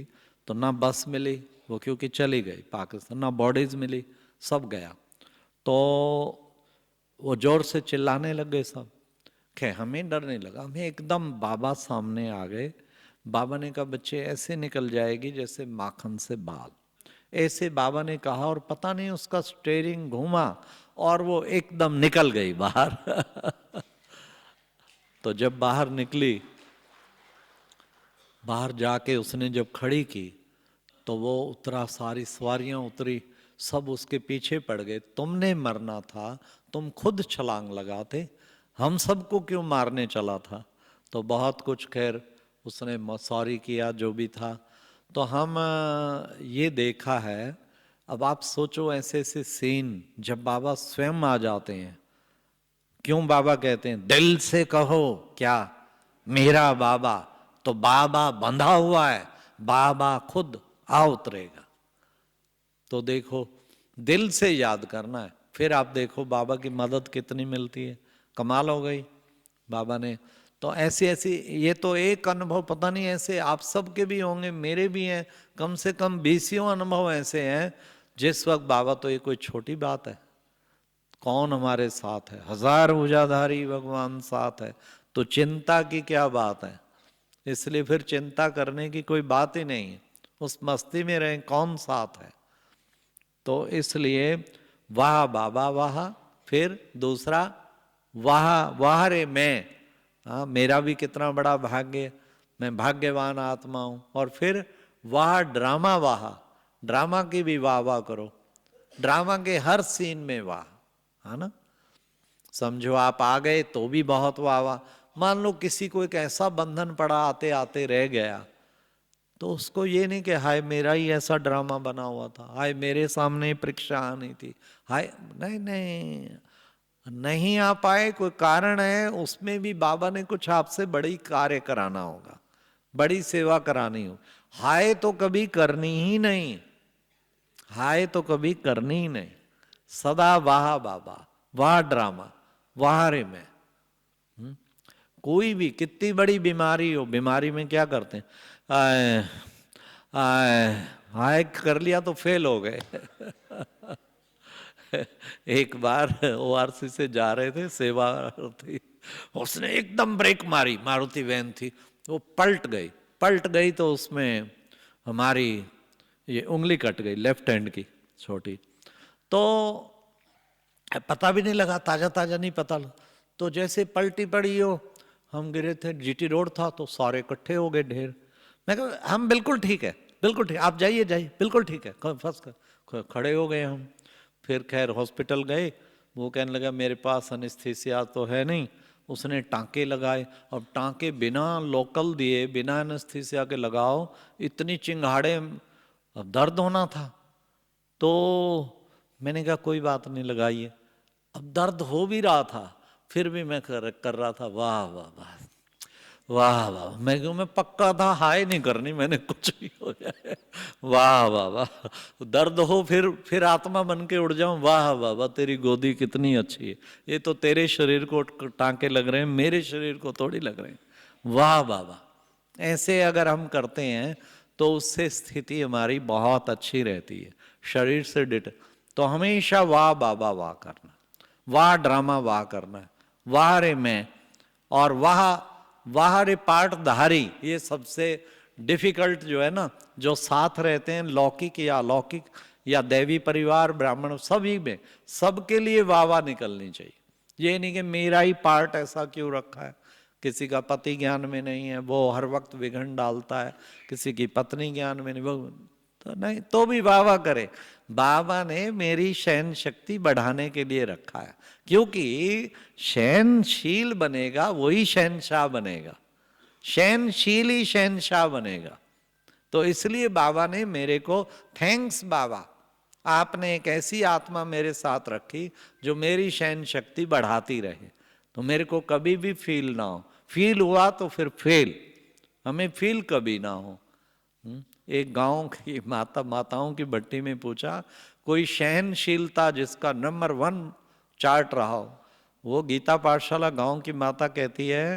तो ना बस मिली वो, क्योंकि चली गई पाकिस्तान, ना बॉडीज मिली, सब गया। तो वो जोर से चिल्लाने लग गए सब। खैर हमें डर नहीं लगा, हमें एकदम बाबा सामने आ गए। बाबा ने कहा बच्चे ऐसे निकल जाएगी जैसे माखन से बाल, ऐसे बाबा ने कहा, और पता नहीं उसका स्टेयरिंग घूमा और वो एकदम निकल गई बाहर। तो जब बाहर निकली, बाहर जाके उसने जब खड़ी की, तो वो उतरा, सारी सवारियां उतरी, सब उसके पीछे पड़ गए। तुमने मरना था, तुम खुद छलांग लगाते, हम सबको क्यों मारने चला था। तो बहुत कुछ खैर उसने सॉरी किया जो भी था। तो हम ये देखा है। अब आप सोचो ऐसे ऐसे सीन जब बाबा स्वयं आ जाते हैं। क्यों बाबा कहते हैं दिल से कहो क्या मेरा बाबा, तो बाबा बंधा हुआ है, बाबा खुद आ उतरेगा। तो देखो दिल से याद करना है, फिर आप देखो बाबा की मदद कितनी मिलती है। कमाल हो गई बाबा ने। तो ऐसी ऐसी, ये तो एक अनुभव, पता नहीं ऐसे आप सबके भी होंगे, मेरे भी हैं, कम से कम 20 अनुभव ऐसे हैं जिस वक्त बाबा, तो ये कोई छोटी बात है, कौन हमारे साथ है, 1000 भुजाधारी भगवान साथ है, तो चिंता की क्या बात है। इसलिए फिर चिंता करने की कोई बात ही नहीं है, उस मस्ती में रहें, कौन साथ है। तो इसलिए वाह बाबा वाह, फिर दूसरा वाह वाह रे मैं, हाँ मेरा भी कितना बड़ा भाग्य, मैं भाग्यवान आत्मा हूं। और फिर वाह ड्रामा वाह, ड्रामा की भी वाह वाह करो, ड्रामा के हर सीन में वाह, है ना। समझो आप आ गए तो भी बहुत वाह वाह। मान लो किसी को एक ऐसा बंधन पड़ा, आते आते रह गया, तो उसको ये नहीं कि हाय मेरा ही ऐसा ड्रामा बना हुआ था, हाय मेरे सामने ही परीक्षा आनी थी, हाय नहीं नहीं, नहीं आ पाए, कोई कारण है, उसमें भी बाबा ने कुछ आपसे बड़ी कार्य कराना होगा, बड़ी सेवा करानी हो। हाय तो कभी करनी ही नहीं, हाय तो कभी करनी ही नहीं, सदा वाह बाबा, वाह ड्रामा, वाह रे मैं। कोई भी कितनी बड़ी बीमारी हो, बीमारी में क्या करते हैं, आए, आए, हाय कर लिया तो फेल हो गए। एक बार ओआरसी से जा रहे थे, सेवा थी, उसने एकदम ब्रेक मारी, मारुति वैन थी, वो पलट गई। पलट गई तो उसमें हमारी ये उंगली कट गई, लेफ्ट हैंड की छोटी। तो पता भी नहीं लगा, ताजा ताजा नहीं पता लगा। तो जैसे पलटी पड़ी हो, हम गिरे थे, जीटी रोड था, तो सारे इकट्ठे हो गए ढेर। मैं कहा हम बिल्कुल ठीक है, बिल्कुल ठीक, आप जाइए जाइए, बिल्कुल ठीक है, फंस कर खड़े हो गए हम। फिर खैर हॉस्पिटल गए, वो कहने लगा मेरे पास अनेस्थीसिया तो है नहीं। उसने टांके लगाए, अब टांके बिना लोकल दिए, बिना अनेस्थीसिया के लगाओ, इतनी चिंगाड़े, अब दर्द होना था। तो मैंने कहा कोई बात नहीं, लगाइए। अब दर्द हो भी रहा था, फिर भी मैं कर रहा था, वाह वाह वाह वाह वाह। मैं क्यों, मैं पक्का था हाय नहीं करनी मैंने, कुछ भी हो जाए, वाह वाह वाह। दर्द हो फिर आत्मा बन के उड़ जाऊं, वाह वाह वाह तेरी गोदी कितनी अच्छी है, ये तो तेरे शरीर को टांके लग रहे हैं, मेरे शरीर को थोड़ी लग रहे हैं, वाह वाह वाह। ऐसे अगर हम करते हैं तो उससे स्थिति हमारी बहुत अच्छी रहती है, शरीर से डिट। तो हमेशा वाह बाबा वाह करना, वाह ड्रामा वाह करना, वाह रे मैं, और वाह रे पाठधारी। ये सबसे डिफिकल्ट जो है ना, जो साथ रहते हैं लौकिक या अलौकिक या दैवी परिवार ब्राह्मण सभी में, सबके लिए वाह वाह निकलनी चाहिए। ये नहीं कि मेरा ही पार्ट ऐसा क्यों रखा है, किसी का पति ज्ञान में नहीं है वो हर वक्त विघ्न डालता है, किसी की पत्नी ज्ञान में नहीं, वो तो नहीं, तो भी वाह वाह करे। बाबा ने मेरी शयन शक्ति बढ़ाने के लिए रखा है, क्योंकि शयनशील बनेगा वही शहनशाह बनेगा, शयनशील ही शहनशाह बनेगा। तो इसलिए बाबा ने मेरे को, थैंक्स बाबा, आपने एक ऐसी आत्मा मेरे साथ रखी जो मेरी शयन शक्ति बढ़ाती रहे, तो मेरे को कभी भी फील ना हो, फील हुआ तो फिर फेल, हमें फील कभी ना हो। एक गांव की माताओं की भट्टी में पूछा, कोई सहनशीलता जिसका नंबर 1 चार्ट रहा हो। वो गीता पाठशाला गांव की माता कहती है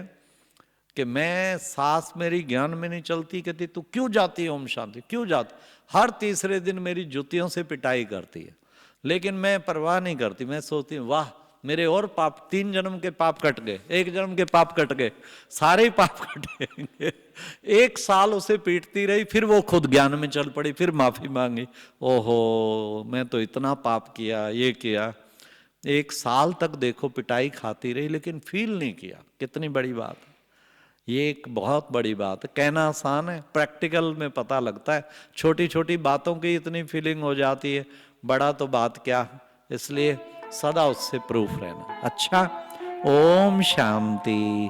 कि मैं, सास मेरी ज्ञान में नहीं चलती, कहती तू क्यों जाती है ओम शांति, क्यों जाती, हर तीसरे दिन मेरी जूतियों से पिटाई करती है, लेकिन मैं परवाह नहीं करती, मैं सोचती हूँ वाह मेरे और पाप, 3 जन्म के पाप कट गए, 1 जन्म के पाप कट गए, सारे पाप कटेंगे। 1 साल उसे पीटती रही, फिर वो खुद ज्ञान में चल पड़ी, फिर माफी मांगी, ओहो मैं तो इतना पाप किया, ये किया। 1 साल तक देखो पिटाई खाती रही, लेकिन फील नहीं किया, कितनी बड़ी बात है। ये एक बहुत बड़ी बात है, कहना आसान है, प्रैक्टिकल में पता लगता है, छोटी छोटी बातों की इतनी फीलिंग हो जाती है, बड़ा तो बात क्या। इसलिए सदा उससे प्रूफ रहना। अच्छा, ओम शांति।